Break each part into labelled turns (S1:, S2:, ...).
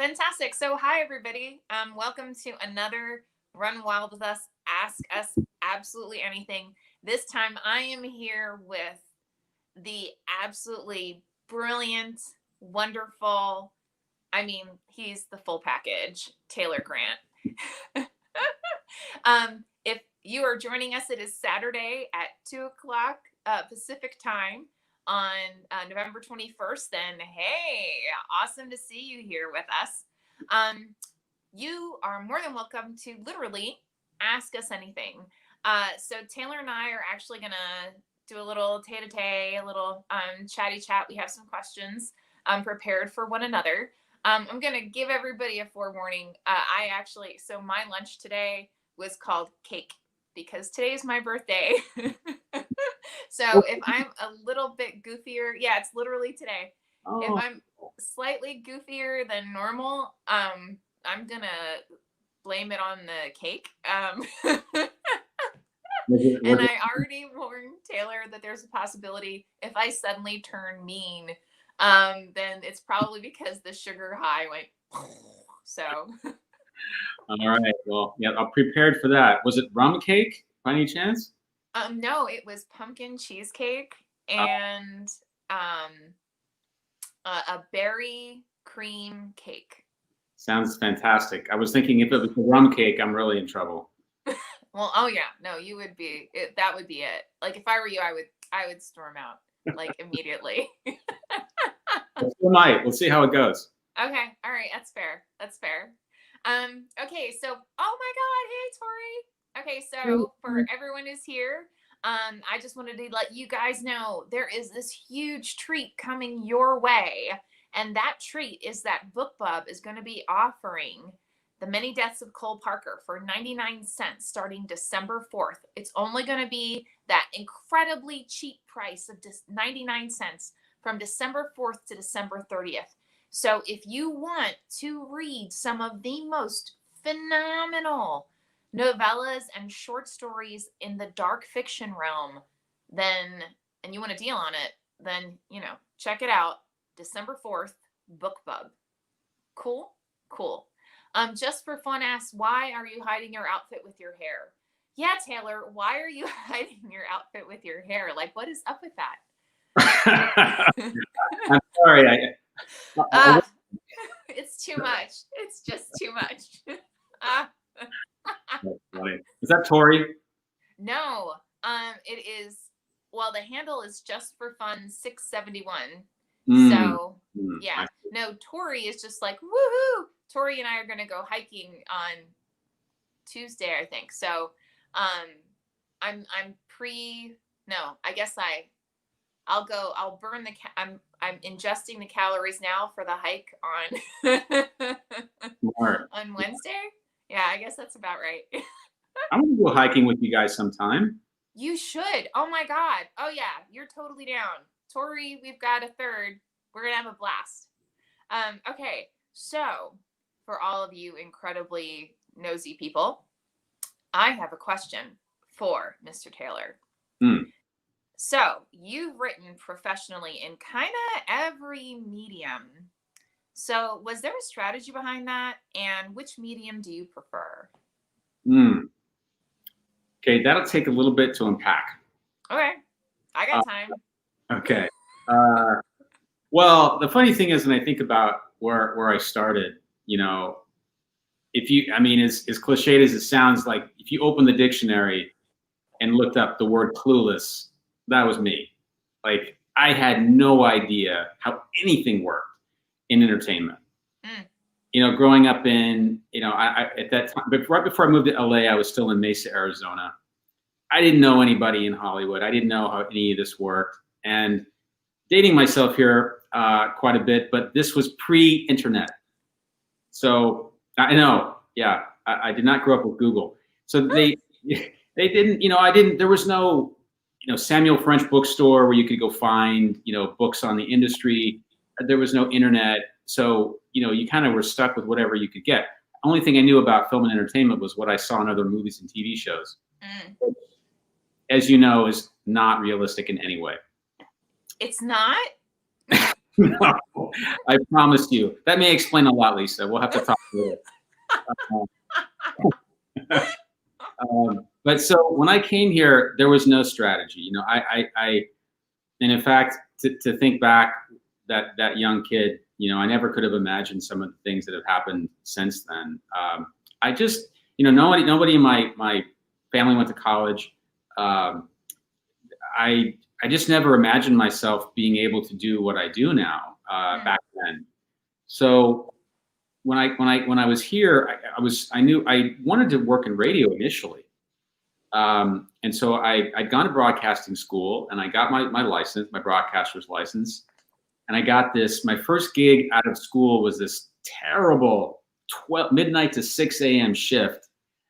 S1: Fantastic. So, hi, everybody. Welcome to another Run Wild with Us, Ask Us Absolutely Anything. This time, I am here with the absolutely brilliant, wonderful, he's the full package, Taylor Grant. If you are joining us, it is Saturday at 2 o'clock Pacific time on November 21st. Then, hey, awesome to see you here with us. You are more than welcome to literally ask us anything. So Taylor and I are actually going to do a little tete-a-tete, a little chatty chat. We have some questions prepared for one another. I'm going to give everybody a forewarning. So my lunch today was called cake because today's my birthday. So if I'm a little bit goofier, yeah, it's literally today. If I'm slightly goofier than normal, I'm gonna blame it on the cake. And I already warned Taylor that there's a possibility if I suddenly turn mean, then it's probably because the sugar high went. So.
S2: All right. Well, yeah, I'm prepared for that. Was it rum cake by any chance?
S1: No, it was pumpkin cheesecake and a berry cream cake.
S2: Sounds fantastic. I was thinking if it was a rum cake, I'm really in trouble.
S1: Well, oh yeah, no, you would be. That would be it. Like if I were you, I would storm out like immediately.
S2: We might. We'll see how it goes.
S1: Okay. All right. That's fair. That's fair. Okay. So, oh my God. Hey, Tori. Okay. So for everyone who's here, I just wanted to let you guys know there is this huge treat coming your way. And that treat is that BookBub is going to be offering The Many Deaths of Cole Parker for 99 cents starting December 4th. It's only going to be that incredibly cheap price of 99 cents from December 4th to December 30th. So if you want to read some of the most phenomenal novellas and short stories in the dark fiction realm, and you want a deal on it, then, check it out. December 4th, BookBub. Cool? Cool. Just for fun, ask, why are you hiding your outfit with your hair? Yeah, Taylor, why are you hiding your outfit with your hair? Like, what is up with that?
S2: I'm sorry.
S1: It's too much. It's just too much.
S2: That's funny. Is that Tori?
S1: No. It is. Well, the handle is just for fun 671. So yeah. No, Tori is just like woohoo. Tori and I are gonna go hiking on Tuesday, I think. So I'm I'll burn I'm ingesting the calories now for the hike on Wednesday. Yeah, I guess that's about right.
S2: I'm gonna go hiking with you guys sometime.
S1: You should. Oh my God. Oh yeah, you're totally down. Tori, we've got a third. We're gonna have a blast. Okay, so for all of you incredibly nosy people, I have a question for Mr. Taylor. So you've written professionally in kind of every medium. So was there a strategy behind that? And which medium do you prefer?
S2: Okay, that'll take a little bit to unpack.
S1: Okay, I got time.
S2: Okay. Well, the funny thing is, when I think about where I started, if you, as cliched as it sounds, like if you open the dictionary and looked up the word clueless, that was me. Like I had no idea how anything worked in entertainment. Growing up in, I at that time, but right before I moved to LA, I was still in Mesa, Arizona. I didn't know anybody in Hollywood. I didn't know how any of this worked. And dating myself here quite a bit, but this was pre-internet. So I know, yeah, I did not grow up with Google. So they didn't, there was no, Samuel French bookstore where you could go find, books on the industry. There was no internet. So, you kind of were stuck with whatever you could get. Only thing I knew about film and entertainment was what I saw in other movies and TV shows. As you know, is not realistic in any way.
S1: It's not?
S2: No, I promise you. That may explain a lot, Lisa. We'll have to talk later. But so when I came here, there was no strategy. You know, and in fact, to think back, that young kid, you know, I never could have imagined some of the things that have happened since then. I just, you know, nobody in my family went to college. I just never imagined myself being able to do what I do now back then. So when I was here, I knew I wanted to work in radio initially. And so I'd gone to broadcasting school and I got my license, my broadcaster's license. And I got my first gig out of school was this terrible midnight to 6 a.m. shift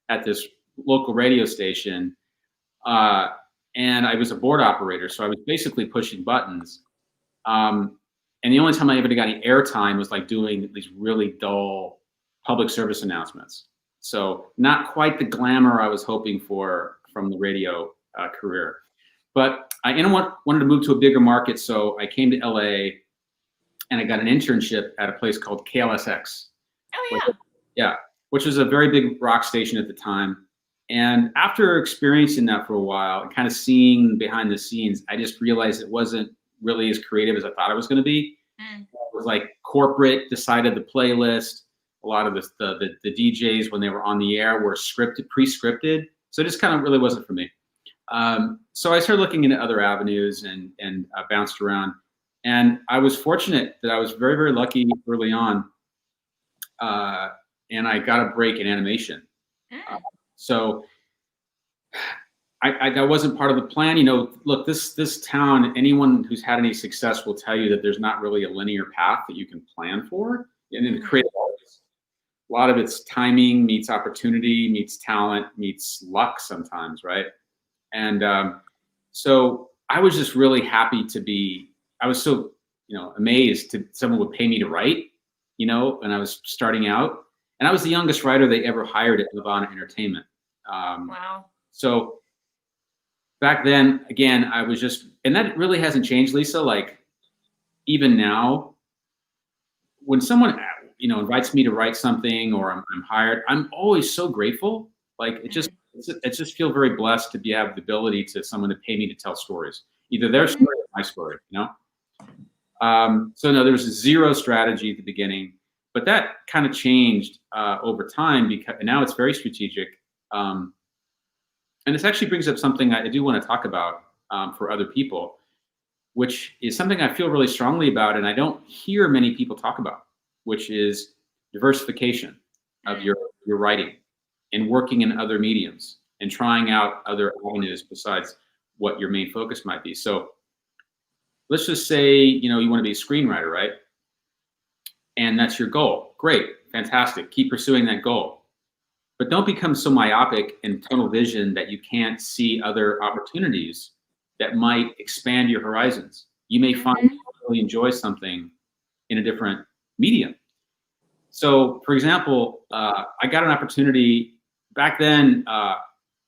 S2: at this local radio station. And I was a board operator. So I was basically pushing buttons. And the only time I ever got any airtime was like doing these really dull public service announcements. So not quite the glamour I was hoping for from the radio career. But I wanted to move to a bigger market, so I came to LA and I got an internship at a place called KLSX.
S1: Oh, yeah.
S2: Which was a very big rock station at the time. And after experiencing that for a while and kind of seeing behind the scenes, I just realized it wasn't really as creative as I thought it was going to be. It was like corporate decided the playlist. A lot of the DJs, when they were on the air, were pre-scripted. So it just kind of really wasn't for me. So I started looking into other avenues and bounced around. And I was fortunate that I was very, very lucky early on. And I got a break in animation. So that wasn't part of the plan. You know, look, this town, anyone who's had any success will tell you that there's not really a linear path that you can plan for. And in the creative arts, a lot of it's timing meets opportunity, meets talent, meets luck sometimes, right? And so I was just really happy I was so, you know, amazed that someone would pay me to write, you know, when I was starting out. And I was the youngest writer they ever hired at Nirvana Entertainment.
S1: Wow.
S2: So back then, again, I was just, and that really hasn't changed, Lisa. Like even now, when someone, you know, invites me to write something or I'm hired, I'm always so grateful. Like it just feels very blessed to have the ability to someone to pay me to tell stories, either their story or my story, you know? So no, there was zero strategy at the beginning, but that kind of changed over time because now it's very strategic. And this actually brings up something I do want to talk about for other people, which is something I feel really strongly about and I don't hear many people talk about, which is diversification of your writing and working in other mediums and trying out other avenues besides what your main focus might be. So let's just say, you know, you want to be a screenwriter, right? And that's your goal. Great, fantastic. Keep pursuing that goal. But don't become so myopic and tunnel vision that you can't see other opportunities that might expand your horizons. You may find you really enjoy something in a different medium. So, for example, I got an opportunity back then,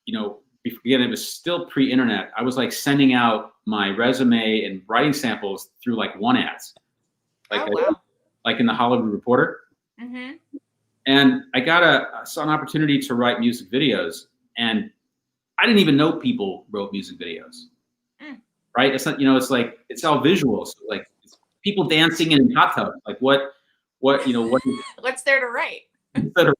S2: you know, again, it was still pre-internet. I was like sending out my resume and writing samples through like one ads, like in the Hollywood Reporter. And I saw an opportunity to write music videos, and I didn't even know people wrote music videos, right? It's not, you know, it's like, it's all visuals, like it's people dancing in hot tubs. Like what, you know,
S1: what's there to write?
S2: But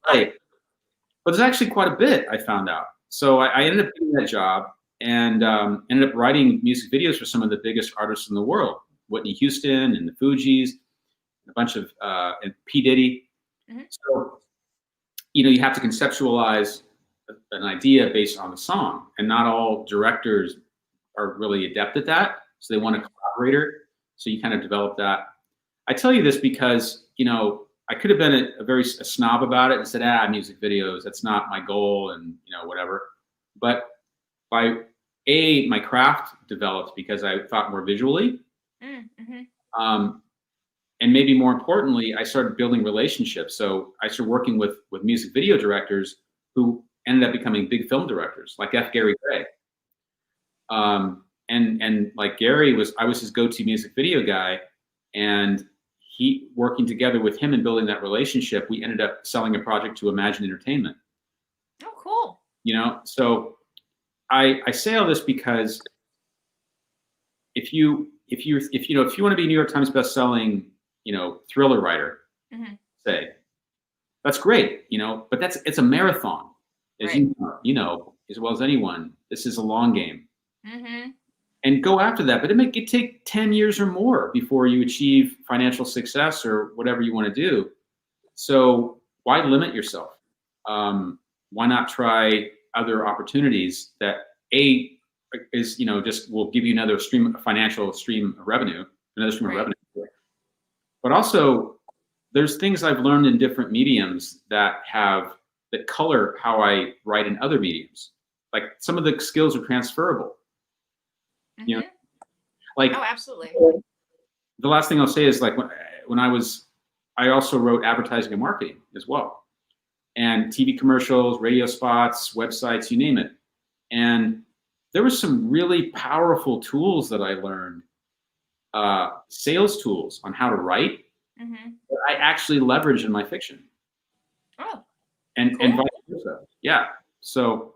S2: there's actually quite a bit I found out. So I ended up getting that job and ended up writing music videos for some of the biggest artists in the world, Whitney Houston and the Fugees, a bunch of, and P. Diddy. So, you know, you have to conceptualize an idea based on the song, and not all directors are really adept at that. So they want a collaborator. So you kind of develop that. I tell you this because, you know, I could have been a snob about it and said, music videos, that's not my goal and, you know, whatever. But my craft developed because I thought more visually. And maybe more importantly, I started building relationships. So I started working with music video directors who ended up becoming big film directors, like F. Gary Gray. And like Gary I was his go-to music video guy. And he, working together with him and building that relationship, we ended up selling a project to Imagine Entertainment.
S1: Oh, cool.
S2: So I say all this because if you want to be a New York Times best-selling, thriller writer, say, that's great, but it's a marathon, as
S1: right.
S2: you know as well as anyone. This is a long game.
S1: Mm-hmm.
S2: And go after that, but it take 10 years or more before you achieve financial success or whatever you want to do. So why limit yourself? Why not try other opportunities that is just will give you another financial stream of revenue, of revenue. But also, there's things I've learned in different mediums that color how I write in other mediums. Like some of the skills are transferable.
S1: Mm-hmm.
S2: Like,
S1: oh, absolutely.
S2: The last thing I'll say is, like, when I also wrote advertising and marketing as well, and TV commercials, radio spots, websites, you name it. And there were some really powerful tools that I learned, sales tools on how to write, that I actually leverage in my fiction.
S1: Oh,
S2: and
S1: cool.
S2: vice versa. Yeah. So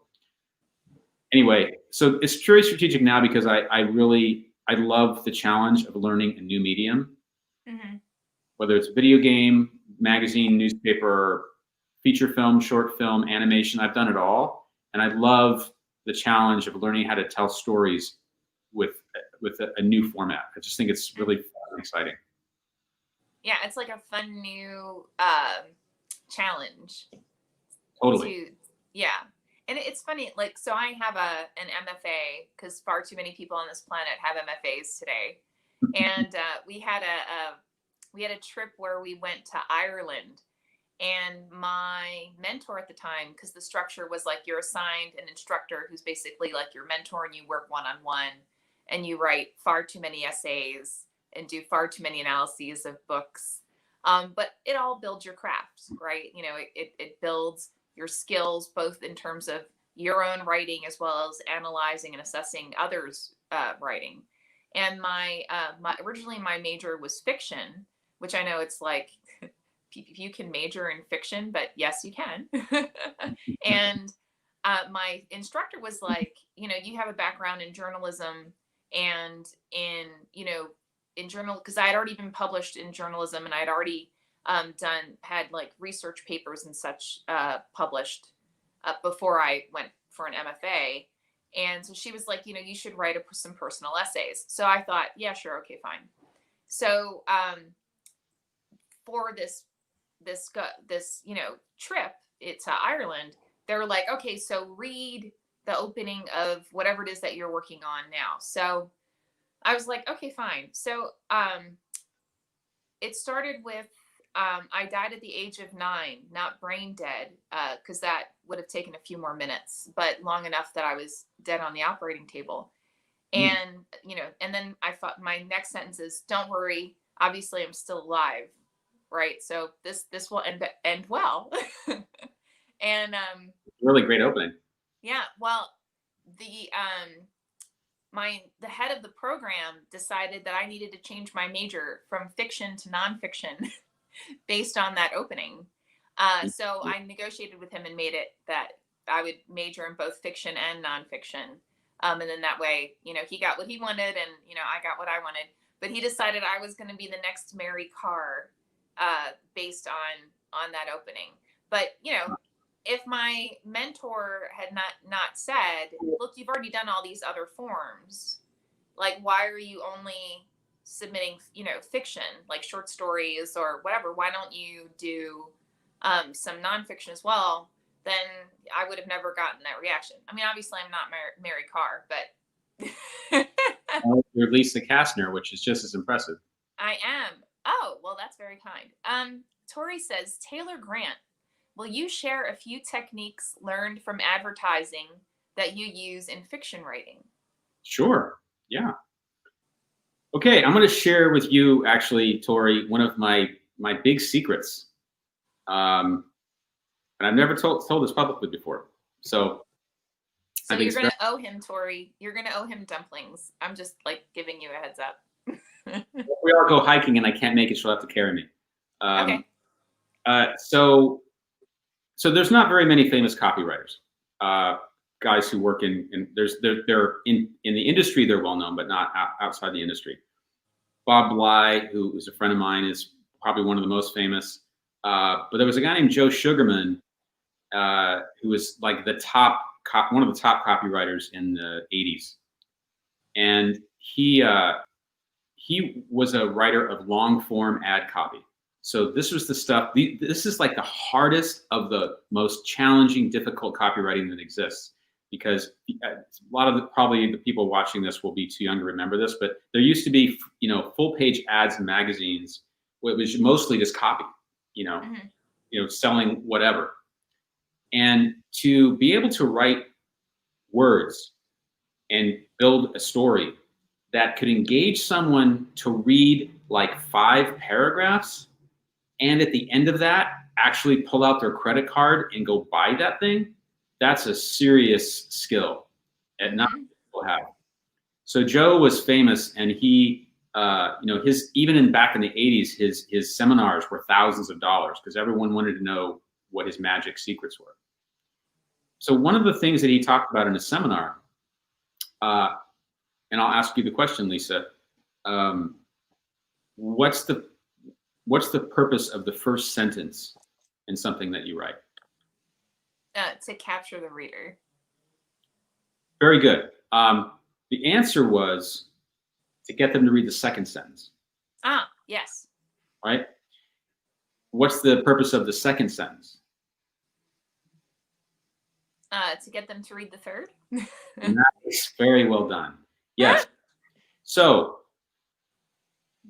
S2: anyway, so it's very strategic now because I love the challenge of learning a new medium, whether it's video game, magazine, newspaper, feature film, short film, animation. I've done it all, and I love the challenge of learning how to tell stories with a new format. I just think it's really fun and exciting.
S1: Yeah, it's like a fun new challenge.
S2: Totally.
S1: And it's funny, like, so I have an MFA because far too many people on this planet have MFAs today. And we had a trip where we went to Ireland, and my mentor at the time, because the structure was like you're assigned an instructor who's basically like your mentor, and you work one-on-one, and you write far too many essays and do far too many analyses of books. But it all builds your craft, right? It builds your skills, both in terms of your own writing as well as analyzing and assessing others' writing. And originally my major was fiction, which I know it's like you can major in fiction, but yes, you can. And my instructor was like, you have a background in journalism and in journal, because I had already been published in journalism, and I had already had like research papers and such published before I went for an MFA. And so she was like, you should write some personal essays. So I thought, yeah, sure. Okay, fine. So for this trip to Ireland, they were like, okay, so read the opening of whatever it is that you're working on now. So I was like, okay, fine. So it started with I died at the age of 9, not brain dead, because that would have taken a few more minutes, but long enough that I was dead on the operating table. And and then I thought my next sentence is, don't worry, obviously I'm still alive, right? So this will end well. And
S2: really great opening.
S1: Yeah, well, the head of the program decided that I needed to change my major from fiction to nonfiction based on that opening. So I negotiated with him and made it that I would major in both fiction and nonfiction. And then that way, he got what he wanted, and, I got what I wanted. But he decided I was going to be the next Mary Carr based on that opening. But, if my mentor had not said, look, you've already done all these other forms, like, why are you only submitting, fiction, like short stories or whatever? Why don't you do some nonfiction as well? Then I would have never gotten that reaction. I mean, obviously I'm not Mary Carr, but
S2: you're Lisa Kastner, which is just as impressive.
S1: I am. Oh, well, that's very kind. Tori says, Taylor Grant, will you share a few techniques learned from advertising that you use in fiction writing? Sure.
S2: Yeah. Okay, I'm going to share with you, actually, Tori, one of my big secrets. And I've never told this publicly before. So
S1: you're going to owe him, Tori. You're going to owe him dumplings. I'm just like giving you a heads up.
S2: we all go hiking and I can't make it, she'll have to carry me.
S1: Okay.
S2: So there's not very many famous copywriters, guys who work in they're in the industry, they're well known, but not outside the industry. Bob Bly, who is a friend of mine, is probably one of the most famous. But there was a guy named Joe Sugarman, who was like one of the top copywriters in the 80s. And he was a writer of long form ad copy. So this was the stuff, this is like the hardest of the most challenging, difficult copywriting that exists, because a lot of probably the people watching this will be too young to remember this, but there used to be, full page ads in magazines, it was mostly just copy, selling whatever. And to be able to write words and build a story that could engage someone to read like 5 paragraphs, and at the end of that, actually pull out their credit card and go buy that thing, that's a serious skill and not many people have. So Joe was famous, and he, back in the 80s, his seminars were thousands of dollars because everyone wanted to know what his magic secrets were. So one of the things that he talked about in a seminar, and I'll ask you the question, Lisa, what's the purpose of the first sentence in something that you write?
S1: To capture the reader.
S2: Very good. The answer was to get them to read the second sentence.
S1: Ah, yes.
S2: Right? What's the purpose of the second sentence?
S1: To get them to read the third.
S2: Nice. Very well done. Yes. So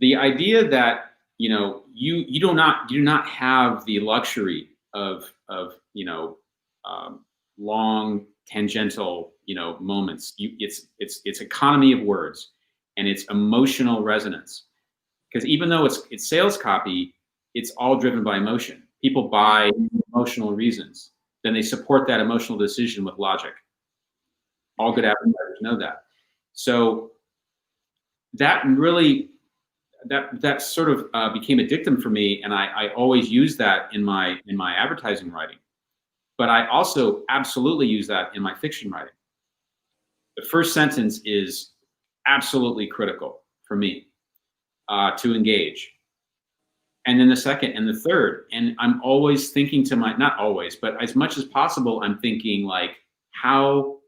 S2: the idea that you do not have the luxury of long tangential moments. It's economy of words, and it's emotional resonance. Because even though it's sales copy, it's all driven by emotion. People buy emotional reasons, then they support that emotional decision with logic. All good advertisers know that. So that really that sort of became a dictum for me, and I always use that in my advertising writing. But I also absolutely use that in my fiction writing. The first sentence is absolutely critical for me to engage. And then the second and the third, and I'm always thinking to not always, but as much as possible, I'm thinking like, how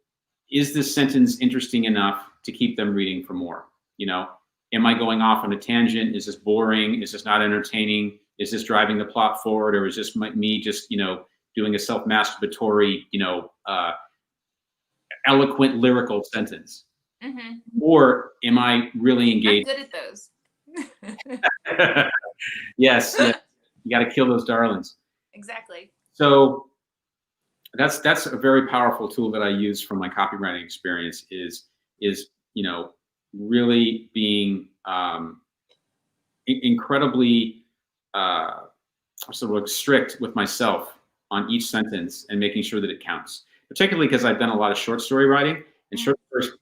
S2: is this sentence interesting enough to keep them reading for more? Am I going off on a tangent? Is this boring? Is this not entertaining? Is this driving the plot forward? Or is this me just, doing a self-masturbatory, eloquent lyrical sentence?
S1: Mm-hmm.
S2: Or am I really engaged?
S1: I'm good at those.
S2: Yes, you got to kill those darlings.
S1: Exactly.
S2: So that's a very powerful tool that I use from my copywriting experience is really being incredibly strict with myself on each sentence and making sure that it counts. Particularly because I've done a lot of short story writing, and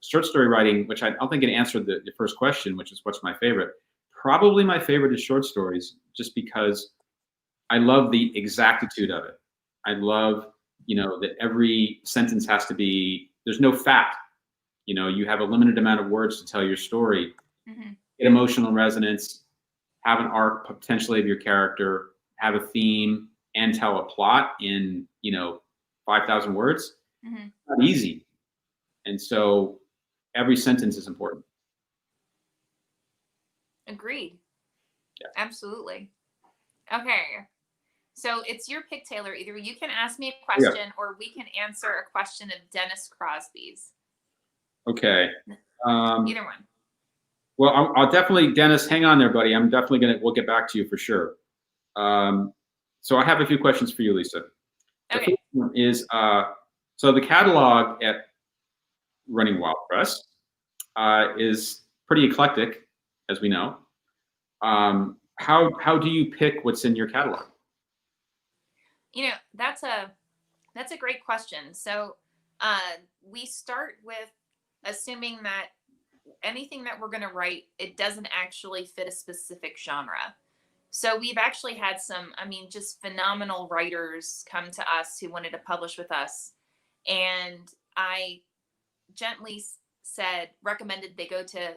S2: short story writing, which I don't think it answered the first question, which is what's my favorite. Probably my favorite is short stories, just because I love the exactitude of it. I love, that every sentence has to be, there's no fat. You have a limited amount of words to tell your story.
S1: Mm-hmm.
S2: Get emotional resonance, have an arc potentially of your character, have a theme, and tell a plot in 5,000 words.
S1: Mm-hmm.
S2: Not easy. And so every sentence is important.
S1: Agreed.
S2: Yeah.
S1: Absolutely. Okay. So it's your pick, Taylor. Either you can ask me a question or we can answer a question of Dennis Crosby's.
S2: Okay.
S1: Either one.
S2: Well, I'll definitely, Dennis, hang on there, buddy. I'm definitely we'll get back to you for sure. So I have a few questions for you, Lisa. The
S1: Okay.
S2: first one is, so the catalog at Running Wild Press is pretty eclectic, as we know. How do you pick what's in your catalog?
S1: That's a great question. So we start with assuming that anything that we're going to write, it doesn't actually fit a specific genre. So we've actually had some, I mean, just phenomenal writers come to us who wanted to publish with us. And I gently recommended they go to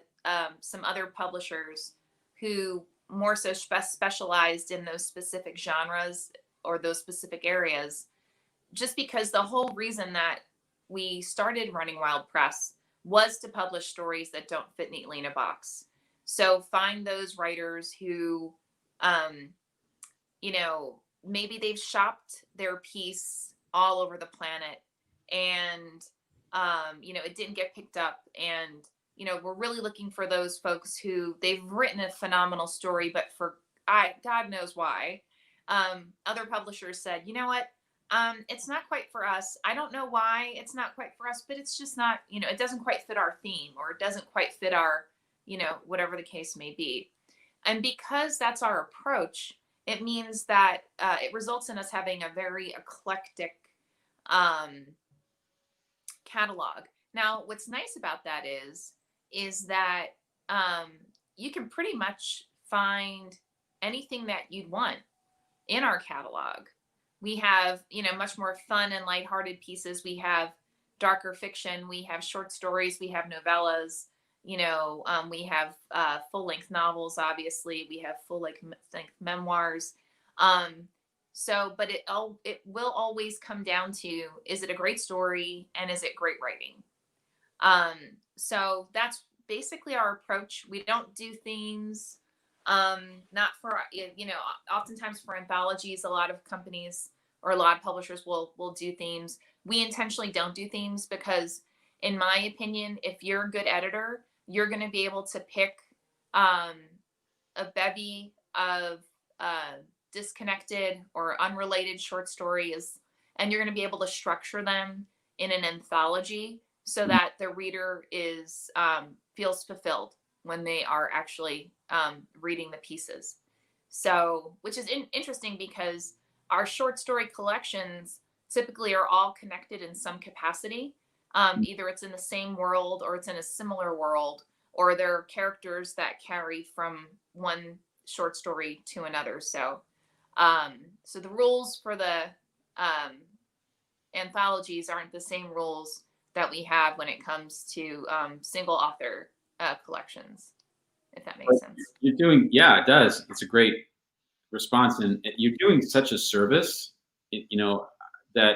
S1: some other publishers who more so specialized in those specific genres or those specific areas, just because the whole reason that we started Running Wild Press was to publish stories that don't fit neatly in a box. So find those writers who, um, maybe they've shopped their piece all over the planet and, it didn't get picked up. And, we're really looking for those folks who they've written a phenomenal story, but God knows why, other publishers said, you know what? It's not quite for us. I don't know why it's not quite for us, but it's just not, it doesn't quite fit our theme, or it doesn't quite fit our, whatever the case may be. And because that's our approach, it means that it results in us having a very eclectic catalog. Now, what's nice about that is that you can pretty much find anything that you'd want in our catalog. We have, much more fun and lighthearted pieces. We have darker fiction. We have short stories. We have novellas. We have full-length novels. Obviously, we have full-length memoirs. But it will always come down to, is it a great story and is it great writing? So that's basically our approach. We don't do themes. Not for, oftentimes for anthologies, a lot of companies or a lot of publishers will do themes. We intentionally don't do themes because, in my opinion, if you're a good editor, you're going to be able to pick a bevy of disconnected or unrelated short stories, and you're going to be able to structure them in an anthology so that the reader feels fulfilled when they are actually reading the pieces. So, which is interesting because our short story collections typically are all connected in some capacity. Either it's in the same world or it's in a similar world, or there are characters that carry from one short story to another. So the rules for the anthologies aren't the same rules that we have when it comes to single author collections, if that makes sense.
S2: Yeah, it does. It's a great response, and you're doing such a service, that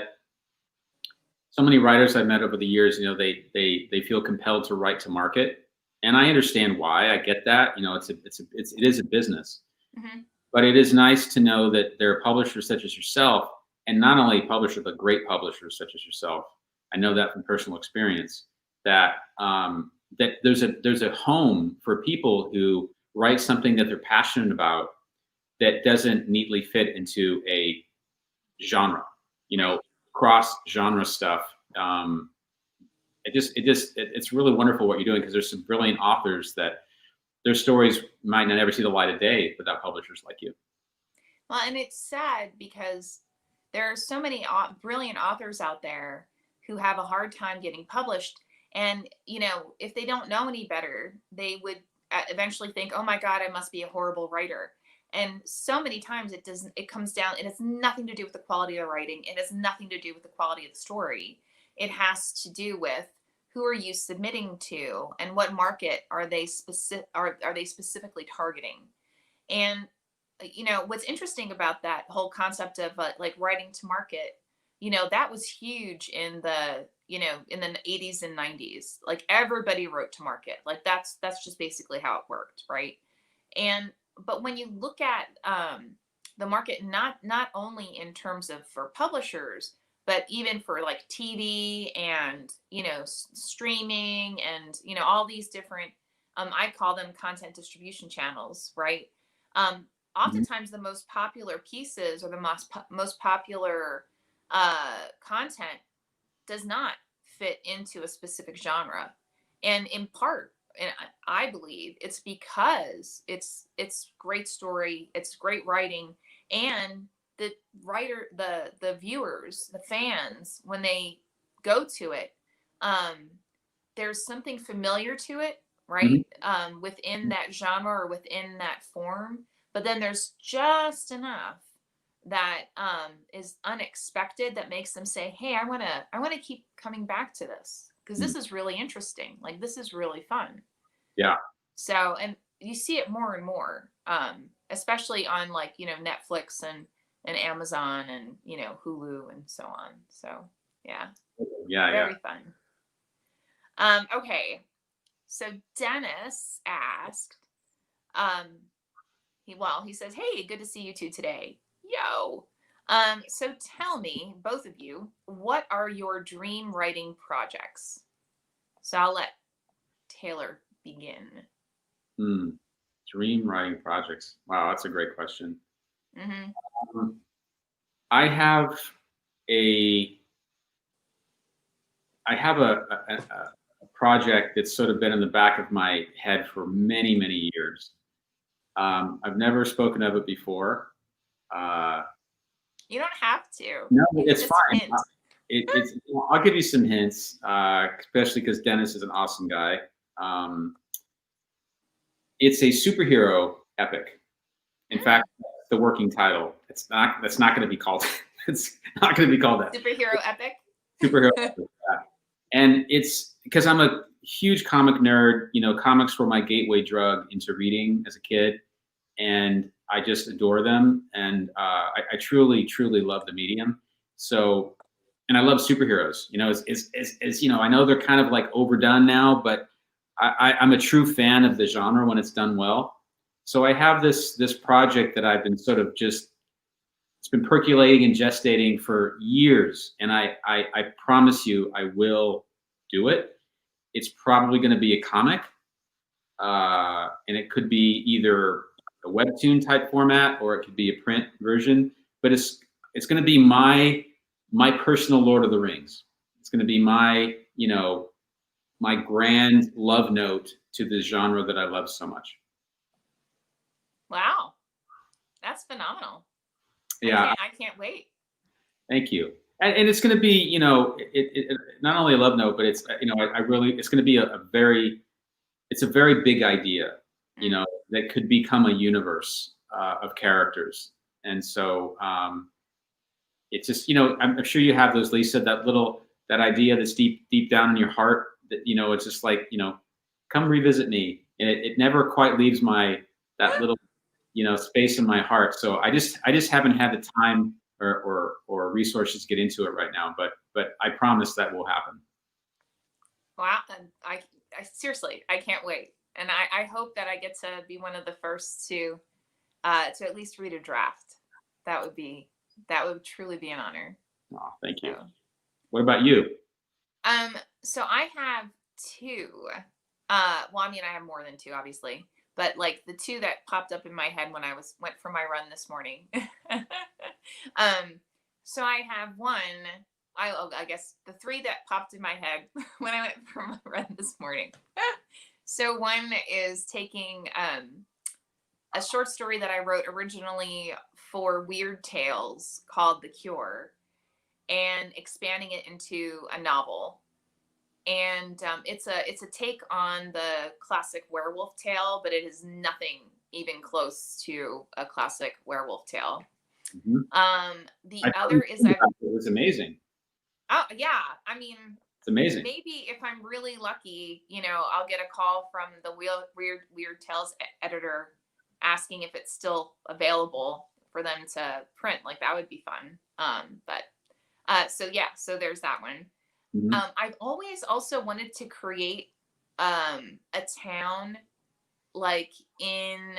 S2: so many writers I've met over the years, they feel compelled to write to market, and I understand why. I get that. It is a business,
S1: Mm-hmm.
S2: but it is nice to know that there are publishers such as yourself, and not only publishers, but great publishers such as yourself. I know that from personal experience, that that there's a home for people who write something that they're passionate about that doesn't neatly fit into a genre, cross genre stuff. It's really wonderful what you're doing, because there's some brilliant authors that their stories might not ever see the light of day without publishers like you.
S1: Well, and it's sad because there are so many brilliant authors out there who have a hard time getting published. And, if they don't know any better, they would eventually think, oh my God, I must be a horrible writer. And so many times it comes down, it has nothing to do with the quality of the writing. It has nothing to do with the quality of the story. It has to do with who are you submitting to and what market are they specifically targeting. And, what's interesting about that whole concept of writing to market, that was huge in the, in the 80s and 90s. Like, everybody wrote to market. Like, that's just basically how it worked. Right. But when you look at the market, not only in terms of for publishers, but even for like TV and, streaming and, all these different, I call them content distribution channels, right? Oftentimes the most popular pieces or the most popular content does not fit into a specific genre. And in part, and I believe it's because it's great story, it's great writing, and the writer, the viewers, the fans, when they go to it, there's something familiar to it, right? Within that genre or within that form. But then there's just enough that is unexpected that makes them say, "Hey, I want to keep coming back to this because
S2: Mhm.
S1: this is really interesting. Like this is really fun."
S2: Yeah.
S1: So, and you see it more and more, especially on like, Netflix and Amazon and, Hulu and so on. So, yeah,
S2: Yeah. Yeah.
S1: very fun. Okay. So Dennis asked, um, he says, "Hey, good to see you two today." Yo. So tell me, both of you, what are your dream writing projects? So I'll let Taylor begin.
S2: Hmm. Dream writing projects. Wow, that's a great question.
S1: Hmm.
S2: Um, I have a I have a project that's sort of been in the back of my head for many, many years. I've never spoken of it before. Uh,
S1: You don't have to.
S2: no,
S1: You can
S2: it's
S1: just
S2: fine.
S1: hint.
S2: I'll give you some hints, especially because Dennis is an awesome guy. Um, it's a superhero epic. In
S1: Mm.
S2: fact, the working title. It's not. That's not going to be called. It's not going to be called that.
S1: Superhero epic.
S2: Superhero. Yeah. And it's because I'm a huge comic nerd. Comics were my gateway drug into reading as a kid, and I just adore them. And I truly, truly love the medium. So, and I love superheroes. I know they're kind of like overdone now, but I'm a true fan of the genre when it's done well. So I have this project that I've been sort of just it's been percolating and gestating for years, and I promise you I will do it. It's probably going to be a comic, and it could be either a webtoon type format or it could be a print version. But it's going to be my personal Lord of the Rings. It's going to be my grand love note to the genre that I love so much.
S1: Wow, that's phenomenal.
S2: Yeah,
S1: I can't wait.
S2: thank you. And it's going to be, not only a love note, but it's, I really, it's going to be it's a very big idea,
S1: Mm.
S2: that could become a universe of characters. And so it's just, I'm sure you have those, Lisa, that idea that's deep down in your heart that, it's just like, come revisit me. And it never quite leaves that little, space in my heart. So I just haven't had the time or resources to get into it right now, but I promise that will happen.
S1: Wow, and I seriously, I can't wait, and I hope that I get to be one of the first to at least read a draft. That would truly be an honor.
S2: Oh, thank you.
S1: So,
S2: What about you?
S1: so I have two. Well, I mean, I have more than two, obviously, but like the two that popped up in my head when I went for my run this morning. So I have one. I guess the three that popped in my head when I went for my run this morning. So one is taking a short story that I wrote originally for Weird Tales called The Cure and expanding it into a novel. And it's a take on the classic werewolf tale, but it is nothing even close to a classic werewolf tale.
S2: Mm-hmm.
S1: The other is
S2: it was amazing.
S1: Oh yeah, I mean,
S2: it's amazing.
S1: Maybe if I'm really lucky, I'll get a call from the Weird Tales editor asking if it's still available for them to print. Like that would be fun. So yeah, so there's that one.
S2: Mm-hmm.
S1: I've always also wanted to create a town like in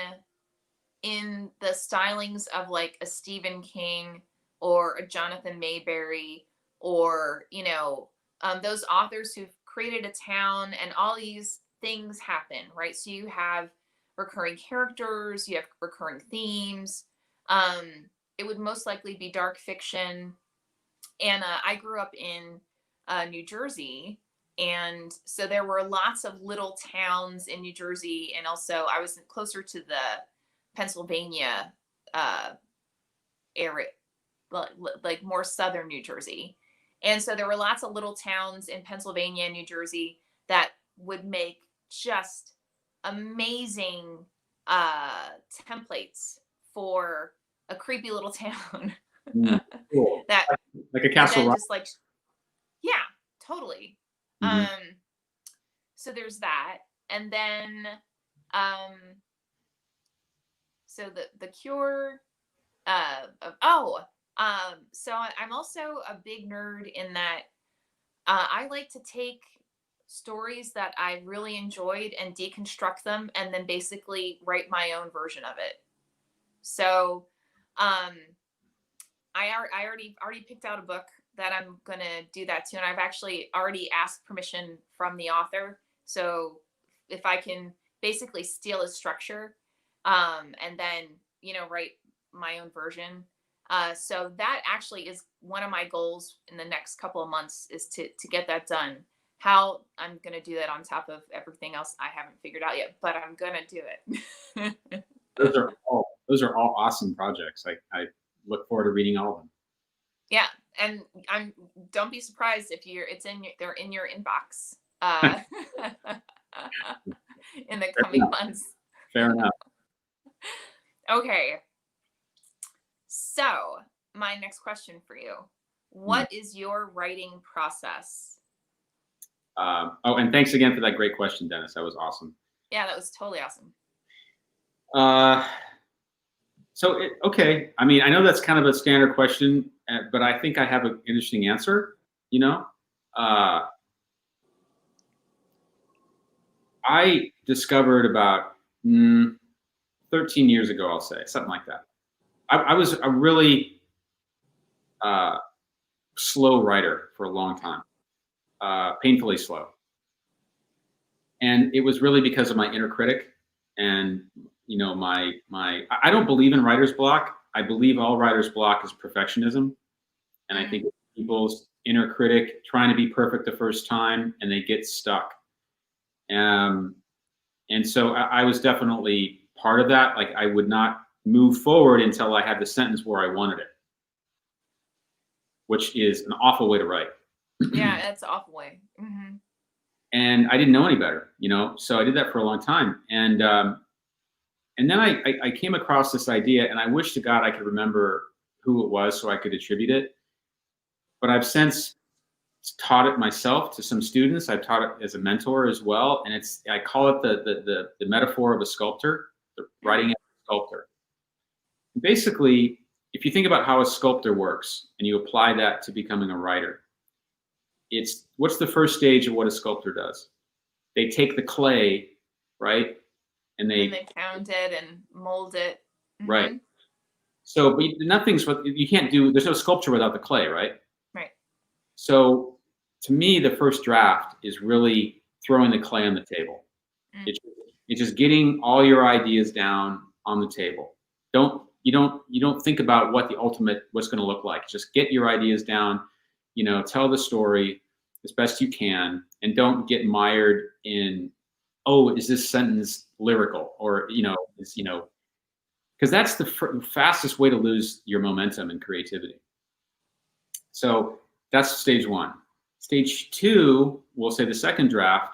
S1: the stylings of like a Stephen King or a Jonathan Mayberry or those authors who've created a town and all these things happen, right? So you have recurring characters, you have recurring themes. It would most likely be dark fiction. And I grew up in New Jersey. And so there were lots of little towns in New Jersey. And also I was closer to the Pennsylvania area, like more southern New Jersey. And so there were lots of little towns in Pennsylvania and New Jersey that would make just amazing templates for a creepy little town
S2: Cool.
S1: that
S2: Like a
S1: and
S2: Castle
S1: then
S2: Rock.
S1: just like, yeah, totally.
S2: Mhm.
S1: So there's that. And then um so the cure so I'm also a big nerd in that I like to take stories that I really enjoyed and deconstruct them and then basically write my own version of it. So um I already picked out a book that I'm gonna do that to, and I've actually already asked permission from the author. So if I can basically steal his structure, and then write my own version. So that actually is one of my goals in the next couple of months is to get that done. How I'm gonna do that on top of everything else I haven't figured out yet, but I'm gonna do it.
S2: Those are all awesome projects. I look forward to reading all of them.
S1: Yeah, and I'm don't be surprised if they're in your inbox in the
S2: Fair
S1: coming
S2: enough.
S1: months.
S2: Fair enough.
S1: Okay. So, my next question for you. What is your writing process?
S2: And thanks again for that great question, Dennis. That was awesome.
S1: Yeah, that was totally awesome.
S2: Okay. I mean, I know that's kind of a standard question, but I think I have an interesting answer. You know, I discovered about 13 years ago, I'll say, something like that. I was a really slow writer for a long time, painfully slow. And it was really because of my inner critic and, I don't believe in writer's block. I believe all writer's block is perfectionism. And I think people's inner critic trying to be perfect the first time and they get stuck. And so I was definitely part of that. Like I would not move forward until I had the sentence where I wanted it, which is an awful way to write.
S1: Yeah, that's an awful way. Mm-hmm.
S2: And I didn't know any better, so I did that for a long time. And then I came across this idea, and I wish to God I could remember who it was so I could attribute it. But I've since taught it myself to some students. I've taught it as a mentor as well, and I call it the metaphor of a sculptor, the writing as a sculptor. Basically, if you think about how a sculptor works and you apply that to becoming a writer, what's the first stage of what a sculptor does? They take the clay, right, and they
S1: pound it and mold it. Mm-hmm.
S2: Right. So, but nothing's what you can't do. There's no sculpture without the clay, right?
S1: Right.
S2: So, to me, the first draft is really throwing the clay on the table. It's just getting all your ideas down on the table. You don't think about what's going to look like. Just get your ideas down. Tell the story as best you can, and don't get mired in, oh, is this sentence lyrical, or because that's the fastest way to lose your momentum and creativity. So that's stage one. Stage two, we'll say the second draft,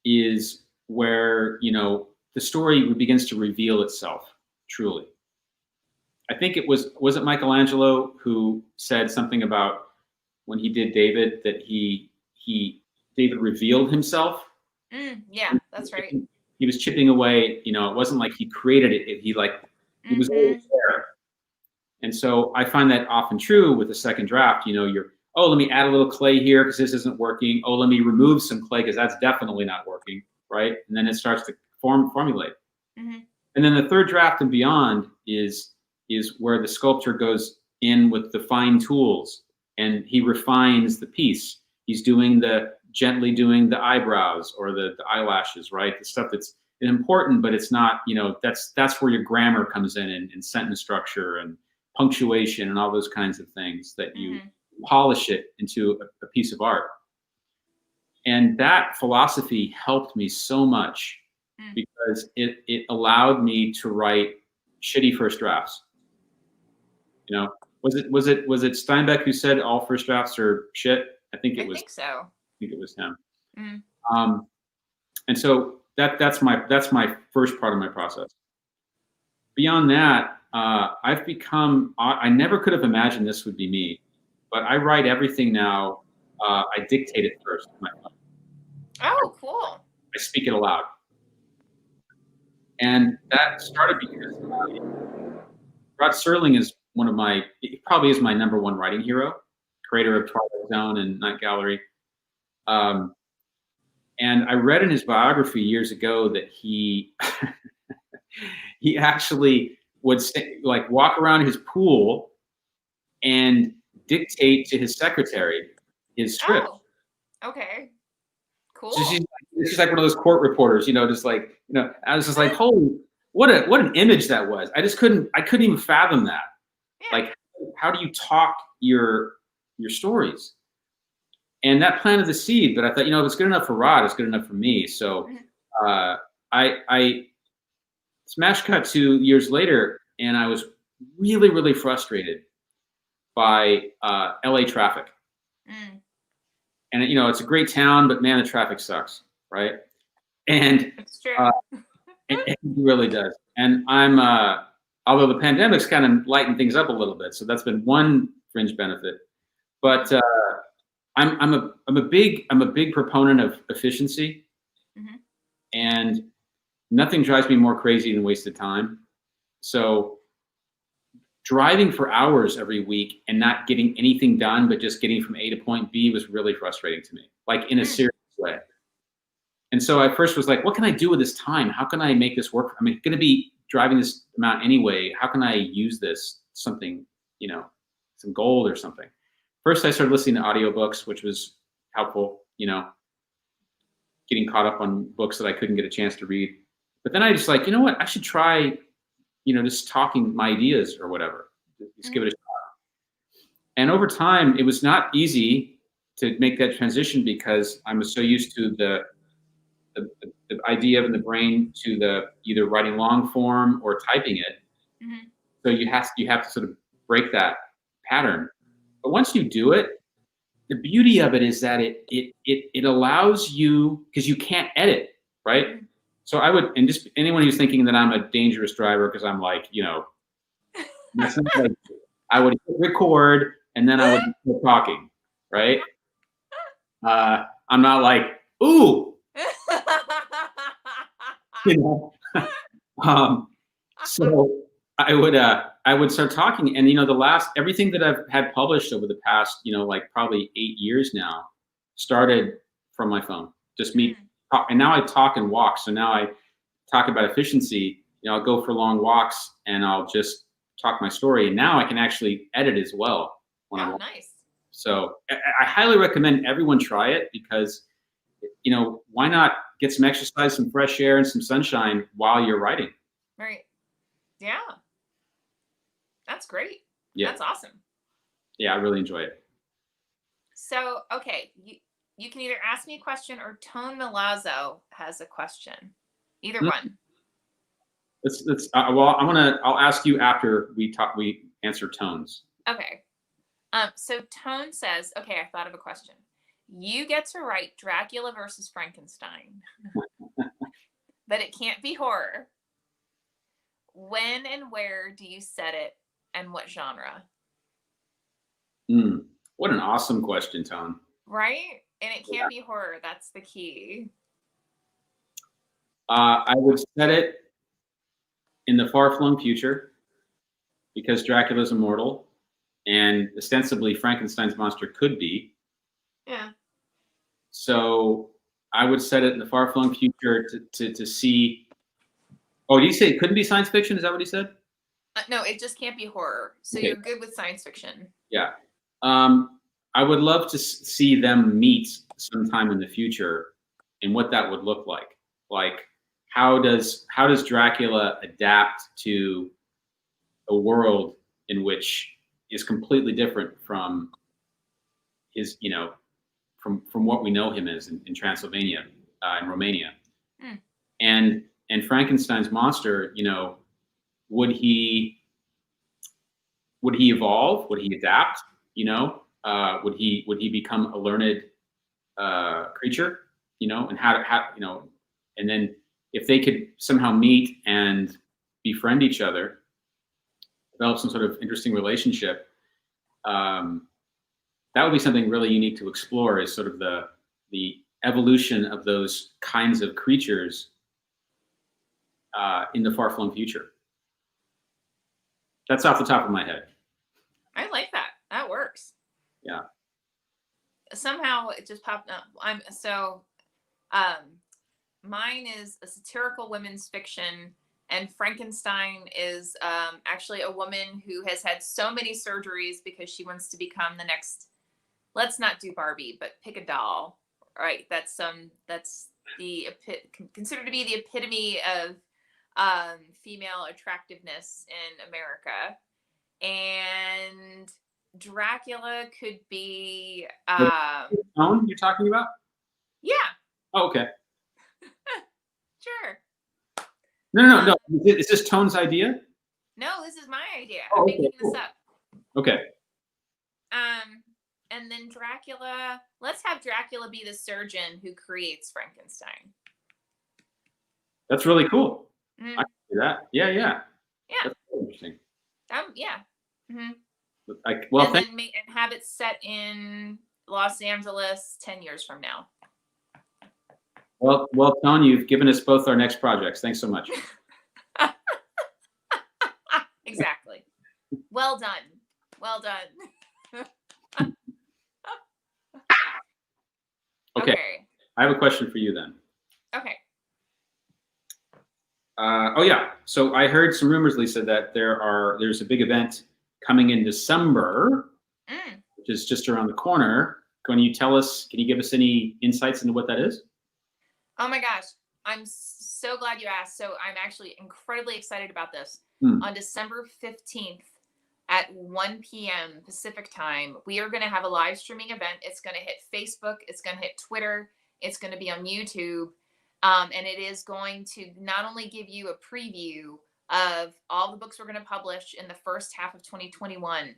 S2: is where the story begins to reveal itself truly. I think it was it Michelangelo who said something about when he did David that David revealed himself.
S1: Yeah, that's right.
S2: He was chipping away. It wasn't like he created it. He was always there. And so I find that often true with the second draft. Let me add a little clay here because this isn't working. Oh, let me remove some clay because that's definitely not working, right? And then it starts to formulate.
S1: Mm-hmm.
S2: And then the third draft and beyond is where the sculptor goes in with the fine tools and he refines the piece. He's gently doing the eyebrows or the eyelashes, right? The stuff that's important, but it's not, that's where your grammar comes in and sentence structure and punctuation and all those kinds of things that you polish it into a piece of art. And that philosophy helped me so much because it allowed me to write shitty first drafts. Was it Steinbeck who said all first drafts are shit? I think so. I think it was him. And so that's my first part of my process. Beyond that, I've become, I never could have imagined this would be me, but I write everything now. I dictate it first.
S1: Oh, cool.
S2: I speak it aloud. And that started because Rod Serling is he probably is my number one writing hero, creator of Twilight Zone and Night Gallery. And I read in his biography years ago that he he actually would walk around his pool and dictate to his secretary his script.
S1: Oh, okay. Cool.
S2: So she's like one of those court reporters, just like, I was just like, holy, what an image that was. I couldn't even fathom that.
S1: Yeah.
S2: Like, how do you talk your stories? And that planted the seed, but I thought, if it's good enough for Rod, it's good enough for me. So I smash cut 2 years later, and I was really, really frustrated by LA traffic. And it's a great town, but man, the traffic sucks, right? And
S1: it's true.
S2: it really does. And I'm although the pandemic's kind of lightened things up a little bit, so that's been one fringe benefit. But I'm a big proponent of efficiency, and nothing drives me more crazy than wasted time. So driving for hours every week and not getting anything done, but just getting from A to point B was really frustrating to me, like in a serious way. And so I first was like, what can I do with this time? How can I make this work? I'm going to be driving this amount anyway. How can I use this something, some gold or something? First, I started listening to audiobooks, which was helpful, getting caught up on books that I couldn't get a chance to read. But then I just like, what? I should try, just talking my ideas or whatever. Just give it a shot. And over time, it was not easy to make that transition because I was so used to the idea of the brain to the either writing long form or typing it. So you have to sort of break that pattern. But once you do it, the beauty of it is that it allows you, because you can't edit, right? So and just anyone who's thinking that I'm a dangerous driver because I'm like, I would hit record and then I would keep talking, right? I'm not like, ooh, so I would start talking, and everything that I've had published over the past, probably 8 years now, started from my phone. Just me, and now I talk and walk. So now I talk about efficiency. I'll go for long walks and I'll just talk my story. And now I can actually edit as well when I walk.
S1: Nice.
S2: So I highly recommend everyone try it because, why not get some exercise, some fresh air, and some sunshine while you're writing?
S1: Right. Yeah. That's great.
S2: Yeah.
S1: That's awesome.
S2: Yeah, I really enjoy it.
S1: So, okay, you can either ask me a question or Tone Milazzo has a question. Either one.
S2: I'll ask you after we answer Tone's.
S1: Okay. So Tone says, okay, I thought of a question. You get to write Dracula versus Frankenstein, but it can't be horror. When and where do you set it, and what genre?
S2: What an awesome question, Tone.
S1: Right? And it can't be horror. That's the key.
S2: I would set it in the far-flung future because Dracula's immortal, and ostensibly Frankenstein's monster could be.
S1: Yeah.
S2: So I would set it in the far-flung future to see. Oh, did you say it couldn't be science fiction? Is that what he said?
S1: No, it just can't be horror. So okay. You're good with science fiction. Yeah.
S2: I would love to see them meet sometime in the future and what that would look like. Like, how does Dracula adapt to a world in which is completely different from his, from what we know him as in Transylvania, in Romania. And Frankenstein's monster, would he evolve? Would he adapt? Would he become a learned creature? And how and then if they could somehow meet and befriend each other, develop some sort of interesting relationship, that would be something really unique to explore, is sort of the evolution of those kinds of creatures in the far-flung future. That's off the top of my head.
S1: I like that. That works.
S2: Yeah.
S1: Somehow it just popped up. Mine is a satirical women's fiction, and Frankenstein is actually a woman who has had so many surgeries because she wants to become the next. Let's not do Barbie, but pick a doll. Right? That's considered to be the epitome of female attractiveness in America. And Dracula could be
S2: Tone you're talking about?
S1: Yeah.
S2: Oh, okay.
S1: Sure.
S2: No. Is this Tone's idea?
S1: No, this is my idea.
S2: Oh,
S1: I'm
S2: okay,
S1: making
S2: cool.
S1: this up.
S2: Okay.
S1: And then Dracula, let's have Dracula be the surgeon who creates Frankenstein.
S2: That's really cool.
S1: Mm-hmm.
S2: I can do that. Yeah.
S1: Yeah.
S2: That's really interesting.
S1: Yeah. Mm-hmm.
S2: And
S1: have it set in Los Angeles 10 years from now.
S2: Well, Tone, you've given us both our next projects. Thanks so much.
S1: Exactly. Well done.
S2: Okay. I have a question for you then.
S1: Okay.
S2: Oh yeah. So I heard some rumors, Lisa, that there's a big event coming in December, which is just around the corner. Can you give us any insights into what that is?
S1: Oh my gosh. I'm so glad you asked. So I'm actually incredibly excited about this. On December 15th at 1 p.m. Pacific time, we are going to have a live streaming event. It's going to hit Facebook. It's going to hit Twitter. It's going to be on YouTube. And it is going to not only give you a preview of all the books we're going to publish in the first half of 2021,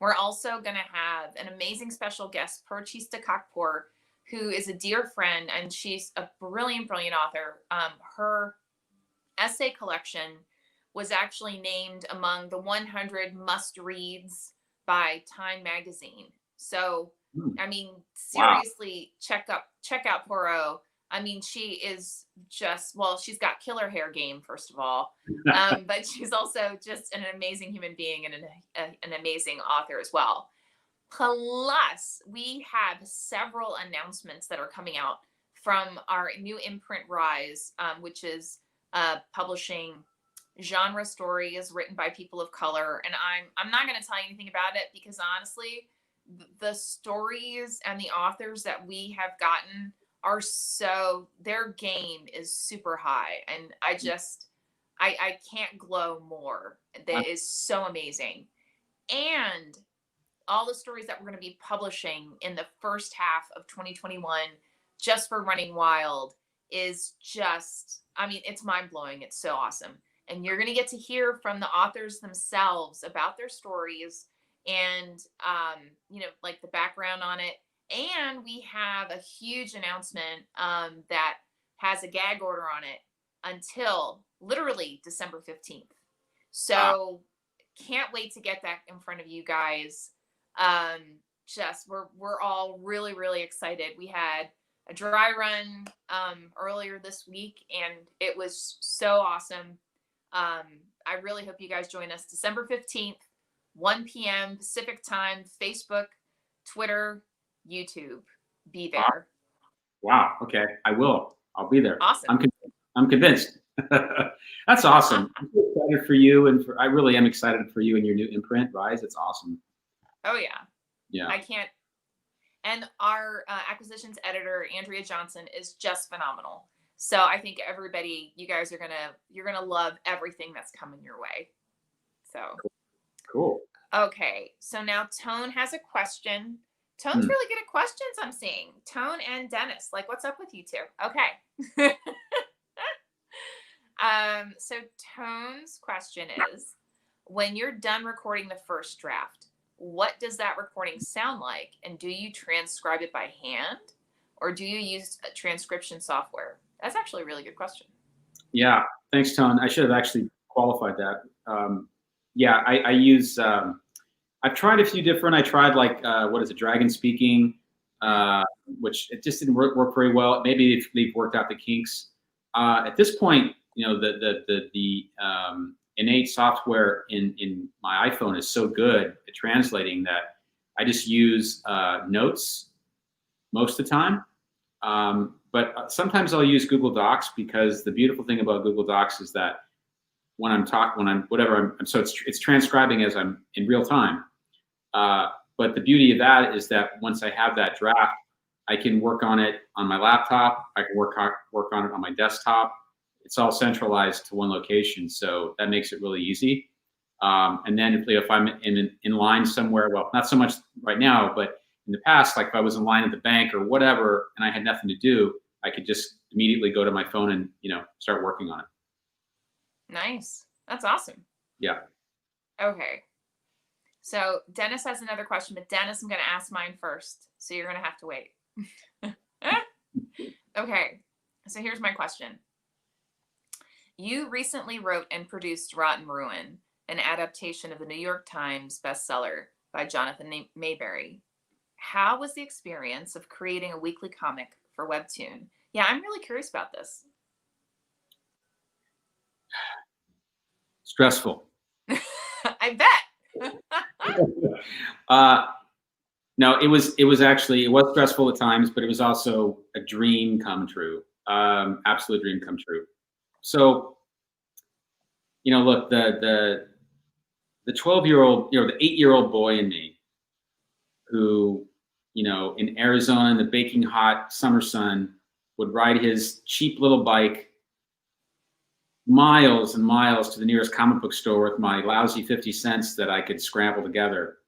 S1: we're also going to have an amazing special guest, Purchista Kakpour, who is a dear friend, and she's a brilliant author. Her essay collection was actually named among the 100 must-reads by Time magazine. So, I mean, seriously, wow. check out Poirot. I mean, she is she's got killer hair game, first of all, but she's also just an amazing human being and an amazing author as well. Plus, we have several announcements that are coming out from our new imprint Rise, which is publishing genre stories written by people of color. And I'm not going to tell you anything about it because honestly, the stories and the authors that we have gotten are their game is super high. And I can't glow more. That is so amazing. And all the stories that we're going to be publishing in the first half of 2021, just for Running Wild, is it's mind blowing. It's so awesome. And you're going to get to hear from the authors themselves about their stories and, like the background on it. And we have a huge announcement that has a gag order on it until literally December 15th. So can't wait to get that in front of you guys. We're all really, really excited. We had a dry run earlier this week, and it was so awesome. I really hope you guys join us December 15th, 1 p.m. Pacific time, Facebook, Twitter, YouTube. Be there.
S2: Wow. Okay. I will. I'll be there.
S1: Awesome.
S2: I'm convinced. That's awesome. I'm so excited for you, and I really am excited for you and your new imprint, Rise. It's awesome.
S1: Oh yeah.
S2: Yeah.
S1: I can't. And our acquisitions editor, Andrea Johnson, is just phenomenal. So I think everybody, you guys you're gonna love everything that's coming your way. So
S2: cool.
S1: Okay. So now Tone has a question. Tone's really good at questions, I'm seeing. Tone and Dennis. Like, what's up with you two? Okay. So Tone's question is, when you're done recording the first draft, what does that recording sound like? And do you transcribe it by hand or do you use a transcription software? That's actually a really good question.
S2: Yeah, thanks, Tone. I should have actually qualified that. Yeah, I use. I've tried a few different. I tried like what is it, Dragon Speaking, which it just didn't work very well. Maybe they've worked out the kinks. At this point, the innate software in my iPhone is so good at translating that I just use Notes most of the time. But sometimes I'll use Google Docs, because the beautiful thing about Google Docs is that when I'm so it's transcribing as I'm in real time. But the beauty of that is that once I have that draft, I can work on it on my laptop. I can work on it on my desktop. It's all centralized to one location, so that makes it really easy. And then if I'm in line somewhere, well, not so much right now, but in the past, like if I was in line at the bank or whatever, and I had nothing to do, I could just immediately go to my phone and start working on it.
S1: Nice. That's awesome.
S2: Yeah.
S1: Okay. So Dennis has another question, but Dennis, I'm going to ask mine first. So you're going to have to wait. Okay. So here's my question. You recently wrote and produced Rotten Ruin, an adaptation of the New York Times bestseller by Jonathan Mayberry. How was the experience of creating a weekly comic for Webtoon? Yeah, I'm really curious about this.
S2: Stressful.
S1: I bet.
S2: No, it was stressful at times, but it was also a dream come true. Absolute dream come true. So, look, the 12-year-old, the 8-year-old boy in me, who, in Arizona in the baking hot summer sun, would ride his cheap little bike miles and miles to the nearest comic book store with my lousy 50 cents that I could scramble together,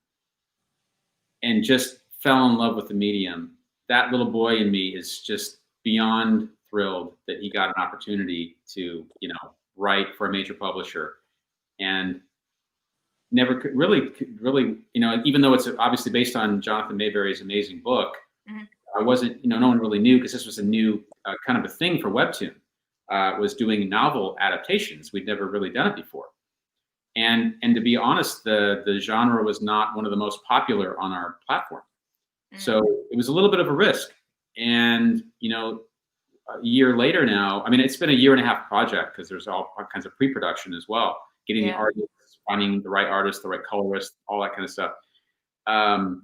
S2: and just fell in love with the medium. That little boy in me is just beyond thrilled that he got an opportunity to, write for a major publisher, and never could really, even though it's obviously based on Jonathan Mayberry's amazing book, I wasn't, no one really knew, because this was a new kind of a thing for Webtoon, was doing novel adaptations. We'd never really done it before. And to be honest, the genre was not one of the most popular on our platform. So it was a little bit of a risk. And, a year later now, I mean, it's been a 1.5-year project, because there's all kinds of pre-production as well, getting the artists, finding the right artist, the right colorist, all that kind of stuff. 10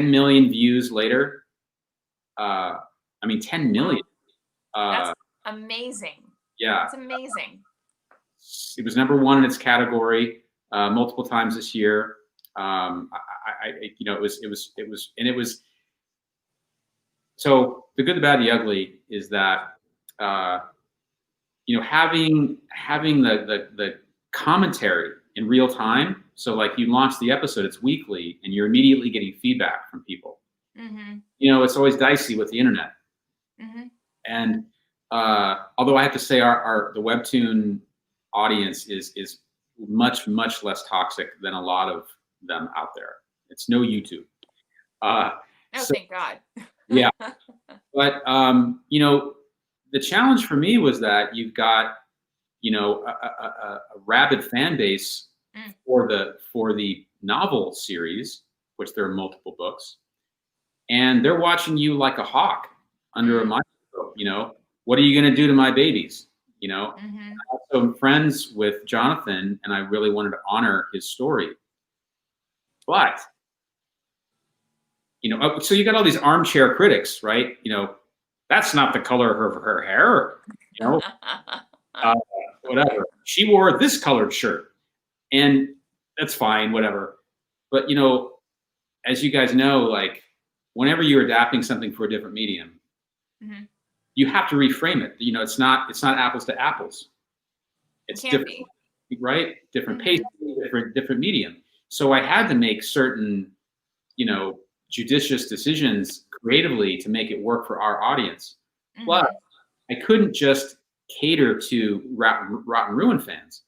S2: million views later. 10 million.
S1: That's amazing.
S2: Yeah.
S1: That's amazing.
S2: It was #1 in its category multiple times this year. It was. So the good, the bad, the ugly is that having the commentary in real time. So like you launch the episode, it's weekly, and you're immediately getting feedback from people. It's always dicey with the internet. And although I have to say the Webtoon audience is much, much less toxic than a lot of them out there. It's no YouTube.
S1: Thank God.
S2: Yeah. But, the challenge for me was that you've got, a rabid fan base for the novel series, which there are multiple books, and they're watching you like a hawk under a microscope. What are you going to do to my babies? I also am friends with Jonathan, and I really wanted to honor his story. But, so you got all these armchair critics, right? That's not the color of her hair, whatever. She wore this colored shirt, and that's fine, whatever. But, as you guys know, like whenever you're adapting something for a different medium, you have to reframe it. It's not apples to apples. It's different, right? Different pace, different medium. So I had to make certain, judicious decisions creatively to make it work for our audience. Plus, I couldn't just cater to Rotten Ruin fans.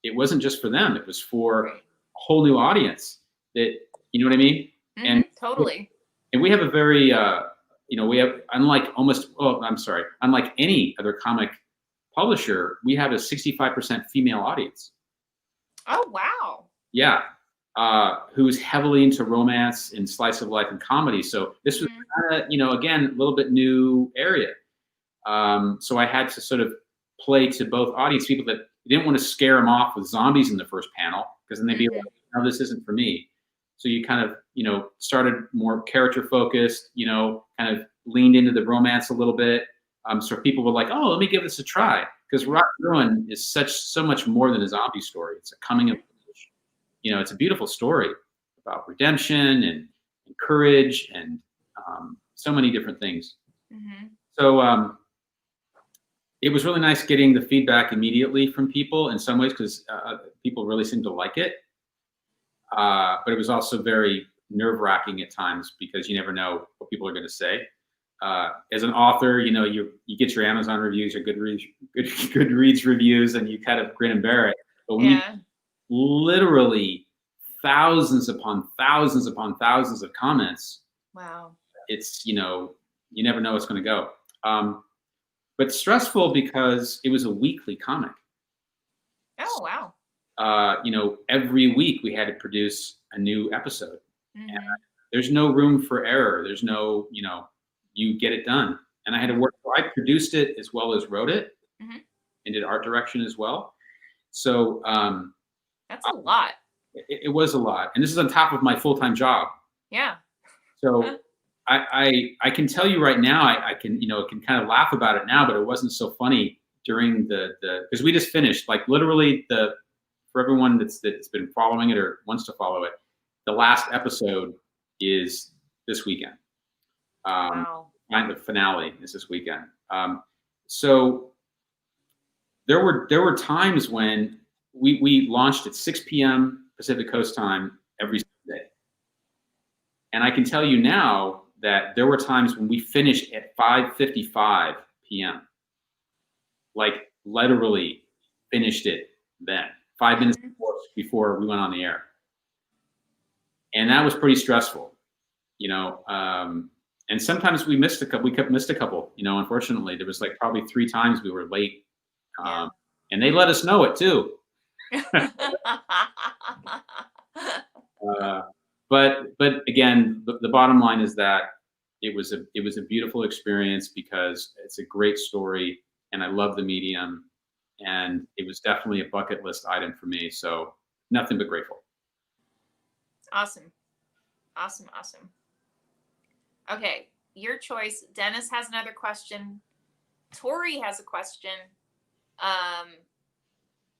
S2: It wasn't just for them. It was for a whole new audience that, you know what I mean? And
S1: totally.
S2: And we have a very we have, unlike any other comic publisher, we have a 65% female audience.
S1: Oh, wow.
S2: Yeah. Who's heavily into romance and slice of life and comedy. So this was kind of, again, a little bit new area. So I had to sort of play to both audience people that didn't want to scare them off with zombies in the first panel, because then they'd be like, no, this isn't for me. So you kind of, started more character focused, kind of leaned into the romance a little bit. So people were like, oh, let me give this a try. Because Rock Ruin is so much more than a zombie story. It's a coming of age. It's a beautiful story about redemption and courage and so many different things. So it was really nice getting the feedback immediately from people in some ways, because people really seemed to like it. But it was also very nerve-wracking at times, because you never know what people are going to say. As an author, you get your Amazon reviews, your Goodreads reviews, and you kind of grin and bear it. But when you literally thousands upon thousands upon thousands of comments,
S1: wow,
S2: it's, you never know what's going to go. But stressful because it was a weekly comic.
S1: Oh, wow.
S2: Every week we had to produce a new episode. And there's no room for error. There's no, you get it done. And I had to work. I produced it as well as wrote it, and did art direction as well. So
S1: that's a lot.
S2: It was a lot. And this is on top of my full-time job.
S1: Yeah.
S2: So I can tell you right now, I can, can kind of laugh about it now, but it wasn't so funny during because we just finished, like, literally for everyone that's been following it or wants to follow it, the last episode is this weekend.
S1: Wow.
S2: And the finale is this weekend. So there were times when we launched at 6 p.m. Pacific Coast time every day. And I can tell you now that there were times when we finished at 5:55 p.m. Like, literally finished it then, 5 minutes before we went on the air. And that was pretty stressful, and sometimes we missed a couple, unfortunately. There was like probably 3 times we were late. And they let us know it too. But again, the bottom line is that it was a beautiful experience, because it's a great story and I love the medium, and it was definitely a bucket list item for me. So nothing but grateful.
S1: Awesome. Okay, your choice. Dennis has another question. Tori has a question.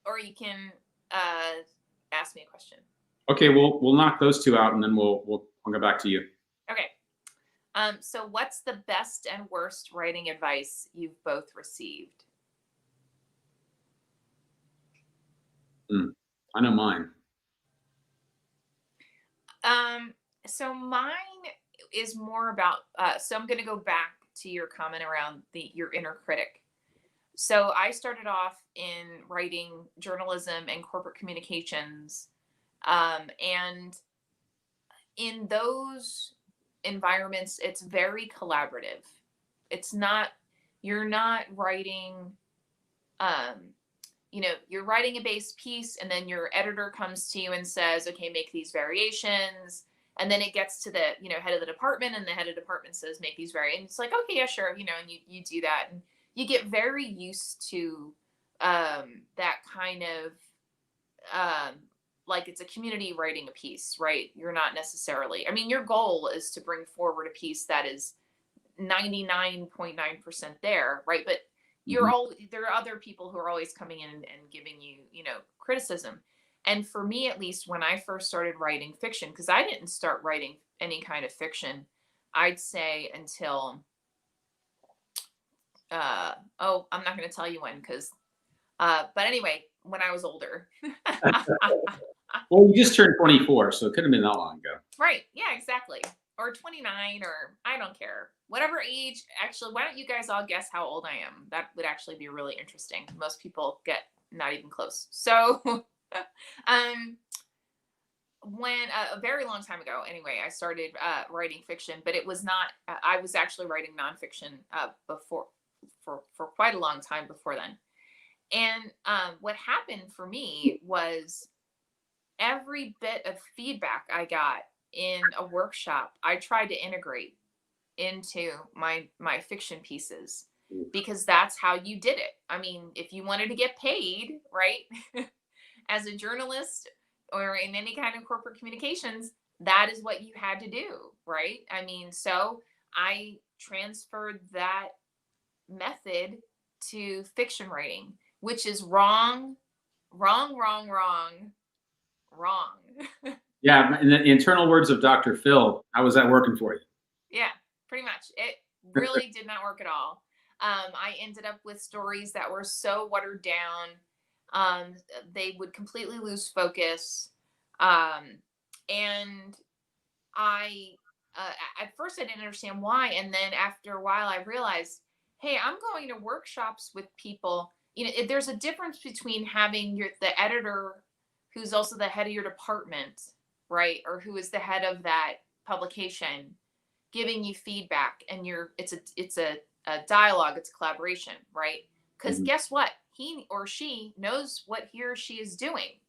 S1: Or you can ask me a question.
S2: Okay, we'll knock those 2 out, and then we'll go back to you.
S1: Okay. So what's the best and worst writing advice you've both received?
S2: I know mine.
S1: So mine is more about, so I'm going to go back to your comment around your inner critic. So I started off in writing journalism and corporate communications. And in those environments, it's very collaborative. You're not writing, you're writing a base piece, and then your editor comes to you and says, okay, make these variations. And then it gets to the, head of the department, and the head of the department says, make these variations. It's like, okay, yeah, sure. And you do that. And you get very used to that kind of, like, it's a community writing a piece, right? You're not necessarily, your goal is to bring forward a piece that is 99.9% there, right? But there are other people who are always coming in and giving you, criticism. And for me, at least, when I first started writing fiction, because I didn't start writing any kind of fiction, I'd say until, I'm not going to tell you when, but anyway, when I was older.
S2: Well, you just turned 24, so it couldn't have been that long ago.
S1: Right. Yeah, exactly. Or 29, or I don't care. Whatever age. Actually, why don't you guys all guess how old I am? That would actually be really interesting. Most people get not even close. So, when a very long time ago, anyway, I started writing fiction, but it was not. I was actually writing nonfiction before for quite a long time before then. And what happened for me was every bit of feedback I got in a workshop, I tried to integrate into my fiction pieces because that's how you did it. I mean, if you wanted to get paid, right, as a journalist or in any kind of corporate communications, that is what you had to do, right? I mean, so I transferred that method to fiction writing, which is wrong, wrong, wrong, wrong, wrong.
S2: Yeah, in the internal words of Dr. Phil, how was that working for you?
S1: Yeah, pretty much. It really did not work at all. I ended up with stories that were so watered down. They would completely lose focus. And I, at first I didn't understand why. And then after a while, I realized, hey, I'm going to workshops with people. You know, there's a difference between having the editor who's also the head of your department, right? Or who is the head of that publication giving you feedback, and it's a dialogue, it's a collaboration, right? Because guess what? He or she knows what he or she is doing.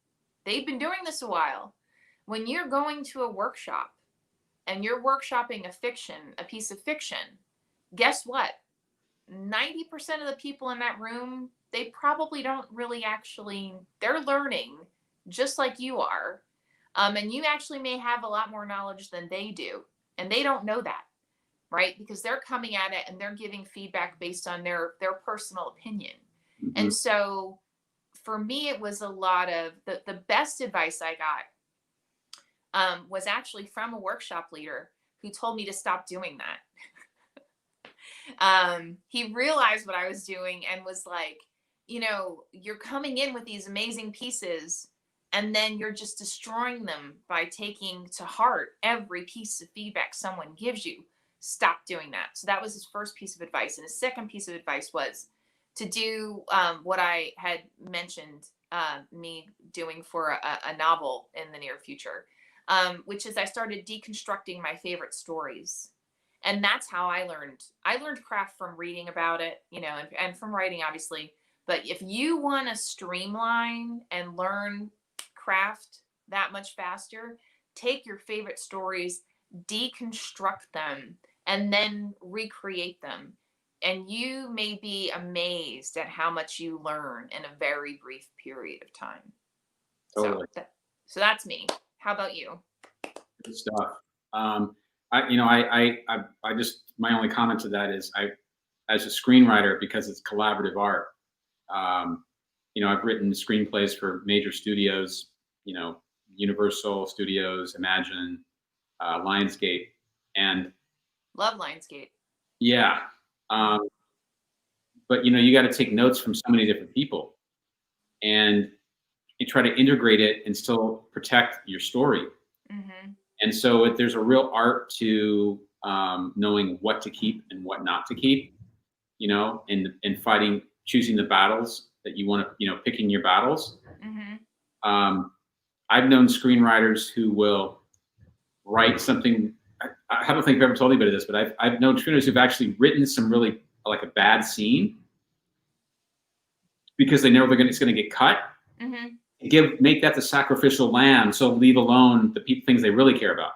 S1: They've been doing this a while. When you're going to a workshop and you're workshopping a piece of fiction, guess what? 90% of the people in that room, they probably don't really they're learning just like you are. And you actually may have a lot more knowledge than they do. And they don't know that, right? Because they're coming at it and they're giving feedback based on their personal opinion. And so for me, it was a lot of the best advice I got was actually from a workshop leader who told me to stop doing that. He realized what I was doing and was like, you know, you're coming in with these amazing pieces and then you're just destroying them by taking to heart every piece of feedback someone gives you. Stop doing that. So that was his first piece of advice. And his second piece of advice was to do what I had mentioned me doing for a novel in the near future, which is I started deconstructing my favorite stories. And that's how I learned. I learned craft from reading about it, you know, and from writing, obviously. But if you want to streamline and learn craft that much faster, take your favorite stories, deconstruct them, and then recreate them. And you may be amazed at how much you learn in a very brief period of time.
S2: Totally.
S1: So that's me. How about you?
S2: Good stuff. I just, my only comment to that is as a screenwriter, because it's collaborative art, you know, I've written screenplays for major studios, you know, Universal Studios, Imagine, Lionsgate, and
S1: love Lionsgate.
S2: Yeah. But you know, you got to take notes from so many different people, and you try to integrate it and still protect your story. And so there's a real art to knowing what to keep and what not to keep, you know, and fighting, choosing the battles that you want to, you know, picking your battles. I've known screenwriters who will write something. I don't think I've ever told anybody this, but I've known screenwriters who've actually written some really like a bad scene because they know it's going to get cut. Make that the sacrificial lamb, so leave alone the things they really care about.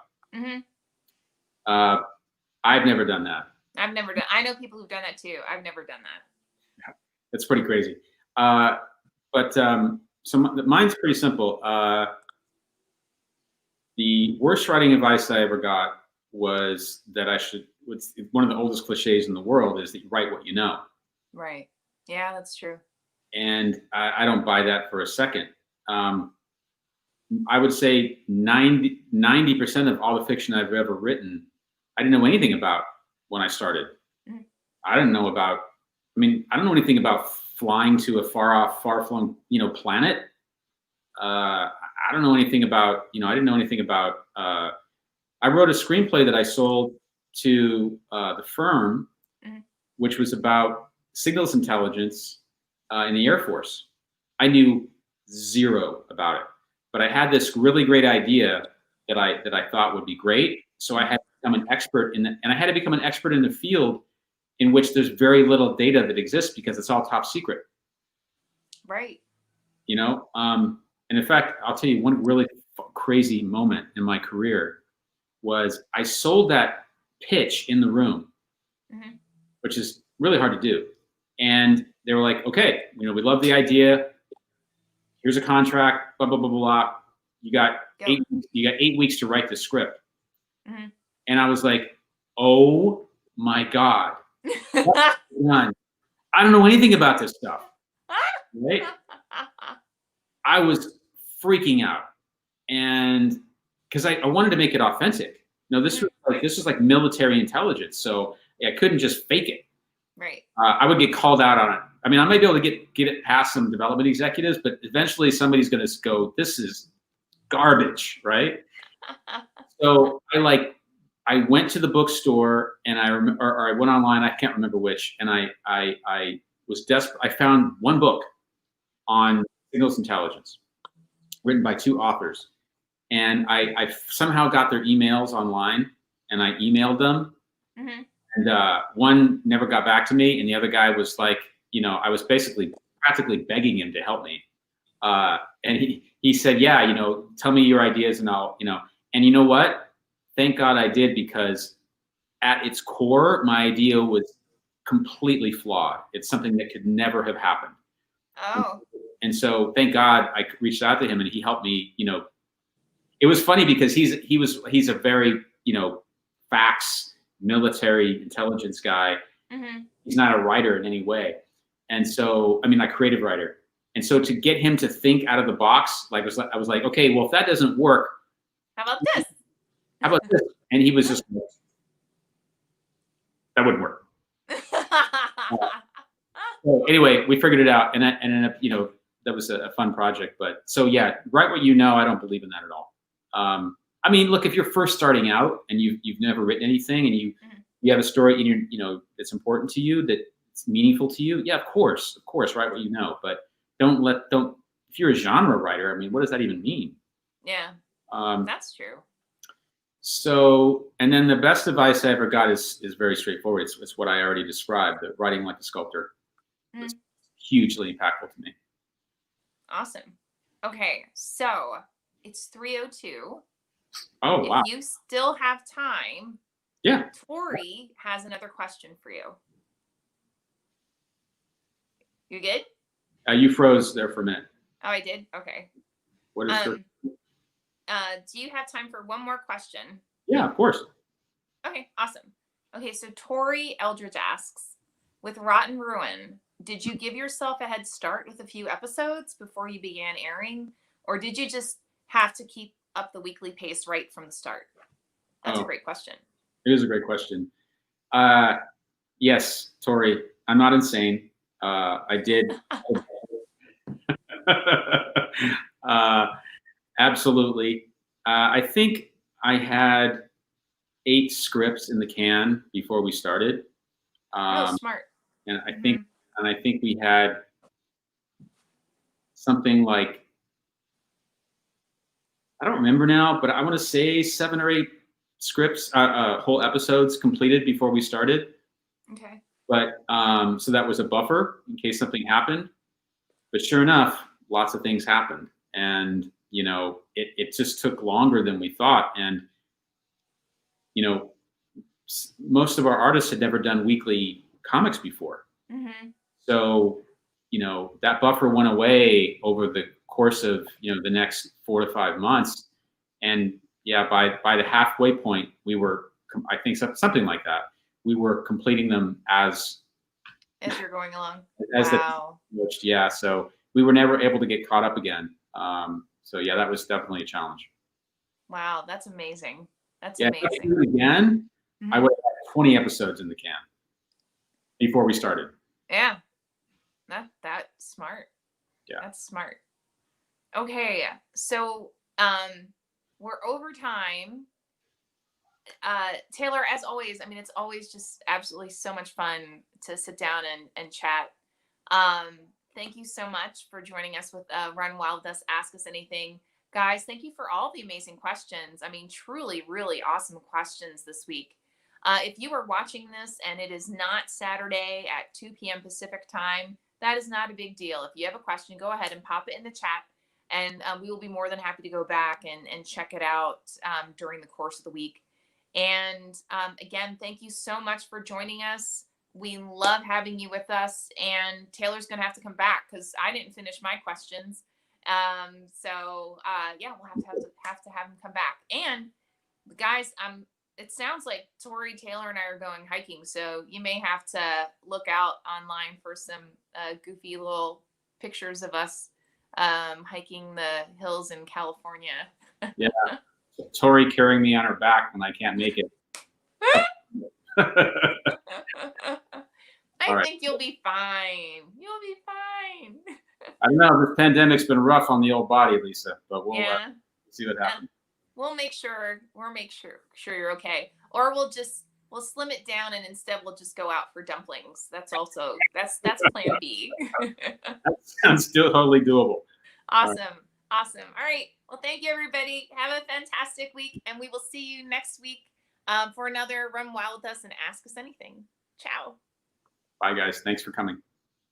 S2: I've never done that.
S1: I know people who've done that too. I've never done that.
S2: Yeah, that's pretty crazy. So mine's pretty simple. The worst writing advice I ever got was that one of the oldest cliches in the world is that you write what you know.
S1: Right. Yeah, that's true.
S2: And I don't buy that for a second. I would say 90% of all the fiction I've ever written, I didn't know anything about when I started. I don't know anything about flying to a far-flung, you know, planet. I don't know anything about, you know, I didn't know anything about, I wrote a screenplay that I sold to the firm, which was about signals intelligence in the Air Force. I knew zero about it, but I had this really great idea that I thought would be great. So I had to become an expert in that, and I had to become an expert in the field in which there's very little data that exists because it's all top secret.
S1: Right.
S2: You know, and in fact, I'll tell you one really crazy moment in my career was I sold that pitch in the room,
S1: Mm-hmm.
S2: which is really hard to do. And they were like, okay, you know, we love the idea. Here's a contract, blah, blah, blah, blah. You got
S1: Go.
S2: 8 weeks to write the script.
S1: Mm-hmm.
S2: And I was like, oh my God. Done. I don't know anything about this stuff. Right? I was freaking out. And because I wanted to make it authentic. No, this was like military intelligence. So I couldn't just fake it.
S1: Right.
S2: I would get called out on it. I mean, I might be able to get it past some development executives, but eventually somebody's going to go, this is garbage, right? So I went to the bookstore and I went online. I can't remember which. And I was desperate. I found one book on signals intelligence written by 2 authors. And I somehow got their emails online and I emailed them.
S1: Mm-hmm.
S2: And one never got back to me. And the other guy was like, you know, I was basically practically begging him to help me. And he said, yeah, you know, tell me your ideas and I'll, you know, and you know what? Thank God I did, because at its core, my idea was completely flawed. It's something that could never have happened.
S1: Oh.
S2: And so thank God I reached out to him and he helped me, you know. It was funny because he's a very, you know, facts, military intelligence guy.
S1: Mm-hmm.
S2: He's not a writer in any way. And so, I mean, a creative writer. And so to get him to think out of the box, I was like, okay, well, if that doesn't work,
S1: How about this?
S2: how about this? And he was just like, that wouldn't work. So anyway, we figured it out, and ended up, you know, that was a fun project. But so yeah, write what you know. I don't believe in that at all. I mean, look, if you're first starting out and you've never written anything, and you have a story and you know that's important to you, that it's meaningful to you, yeah, of course, write what you know. But don't if you're a genre writer, I mean, what does that even mean?
S1: Yeah, that's true.
S2: So, and then the best advice I ever got is very straightforward. It's what I already described, that writing like a sculptor was hugely impactful to me.
S1: Awesome. Okay, so it's 3:02.
S2: Oh, wow.
S1: If you still have time,
S2: Yeah.
S1: Tori has another question for you. You good?
S2: You froze there for a minute.
S1: Oh, I did? Okay.
S2: What is
S1: do you have time for one more question?
S2: Yeah, of course.
S1: Okay, awesome. Okay, so Tori Eldridge asks, with Rotten Ruin, did you give yourself a head start with a few episodes before you began airing? Or did you just have to keep up the weekly pace right from the start? That's a great question.
S2: It is a great question. Yes, Tori, I'm not insane. I did. Absolutely. I think I had 8 scripts in the can before we started.
S1: Smart.
S2: And I think we had something like, I don't remember now, but I want to say 7 or 8 scripts, whole episodes completed before we started.
S1: Okay.
S2: But so that was a buffer in case something happened. But sure enough, lots of things happened, and you know, it just took longer than we thought. And you know, most of our artists had never done weekly comics before.
S1: Mm-hmm.
S2: So, you know, that buffer went away over the course of, you know, the next 4 to 5 months. And yeah, by the halfway point, we were, I think something like that. We were completing them as
S1: you're going along.
S2: Wow. Yeah. So we were never able to get caught up again. So yeah, that was definitely a challenge.
S1: Wow. That's amazing. That's
S2: amazing.
S1: If I
S2: could do it again, I would have had 20 episodes in the can before we started.
S1: Yeah. That's smart.
S2: Yeah.
S1: That's smart. Okay. So, we're over time. Taylor, as always, I mean, it's always just absolutely so much fun to sit down and chat. Thank you so much for joining us with Run Wild with Us, Ask Us Anything. Guys, thank you for all the amazing questions. I mean, truly, really awesome questions this week. If you are watching this and it is not Saturday at 2 p.m. Pacific time, that is not a big deal. If you have a question, go ahead and pop it in the chat, and we will be more than happy to go back and check it out during the course of the week. And again, thank you so much for joining us. We love having you with us. And Taylor's going to have to come back because I didn't finish my questions. Yeah, we'll have to have him come back. And guys, it sounds like Tori, Taylor, and I are going hiking, so you may have to look out online for some goofy little pictures of us hiking the hills in California.
S2: Yeah, Tori carrying me on her back when I can't make it.
S1: I think you'll be fine. You'll be fine.
S2: I don't know. This pandemic's been rough on the old body, Lisa, but we'll see what happens.
S1: We'll make sure you're okay, or we'll slim it down, and instead we'll just go out for dumplings. That's plan B.
S2: That sounds still totally doable.
S1: Awesome. All right. Well, thank you, everybody. Have a fantastic week, and we will see you next week for another Run Wild with Us and Ask Us Anything. Ciao.
S2: Bye, guys. Thanks for coming.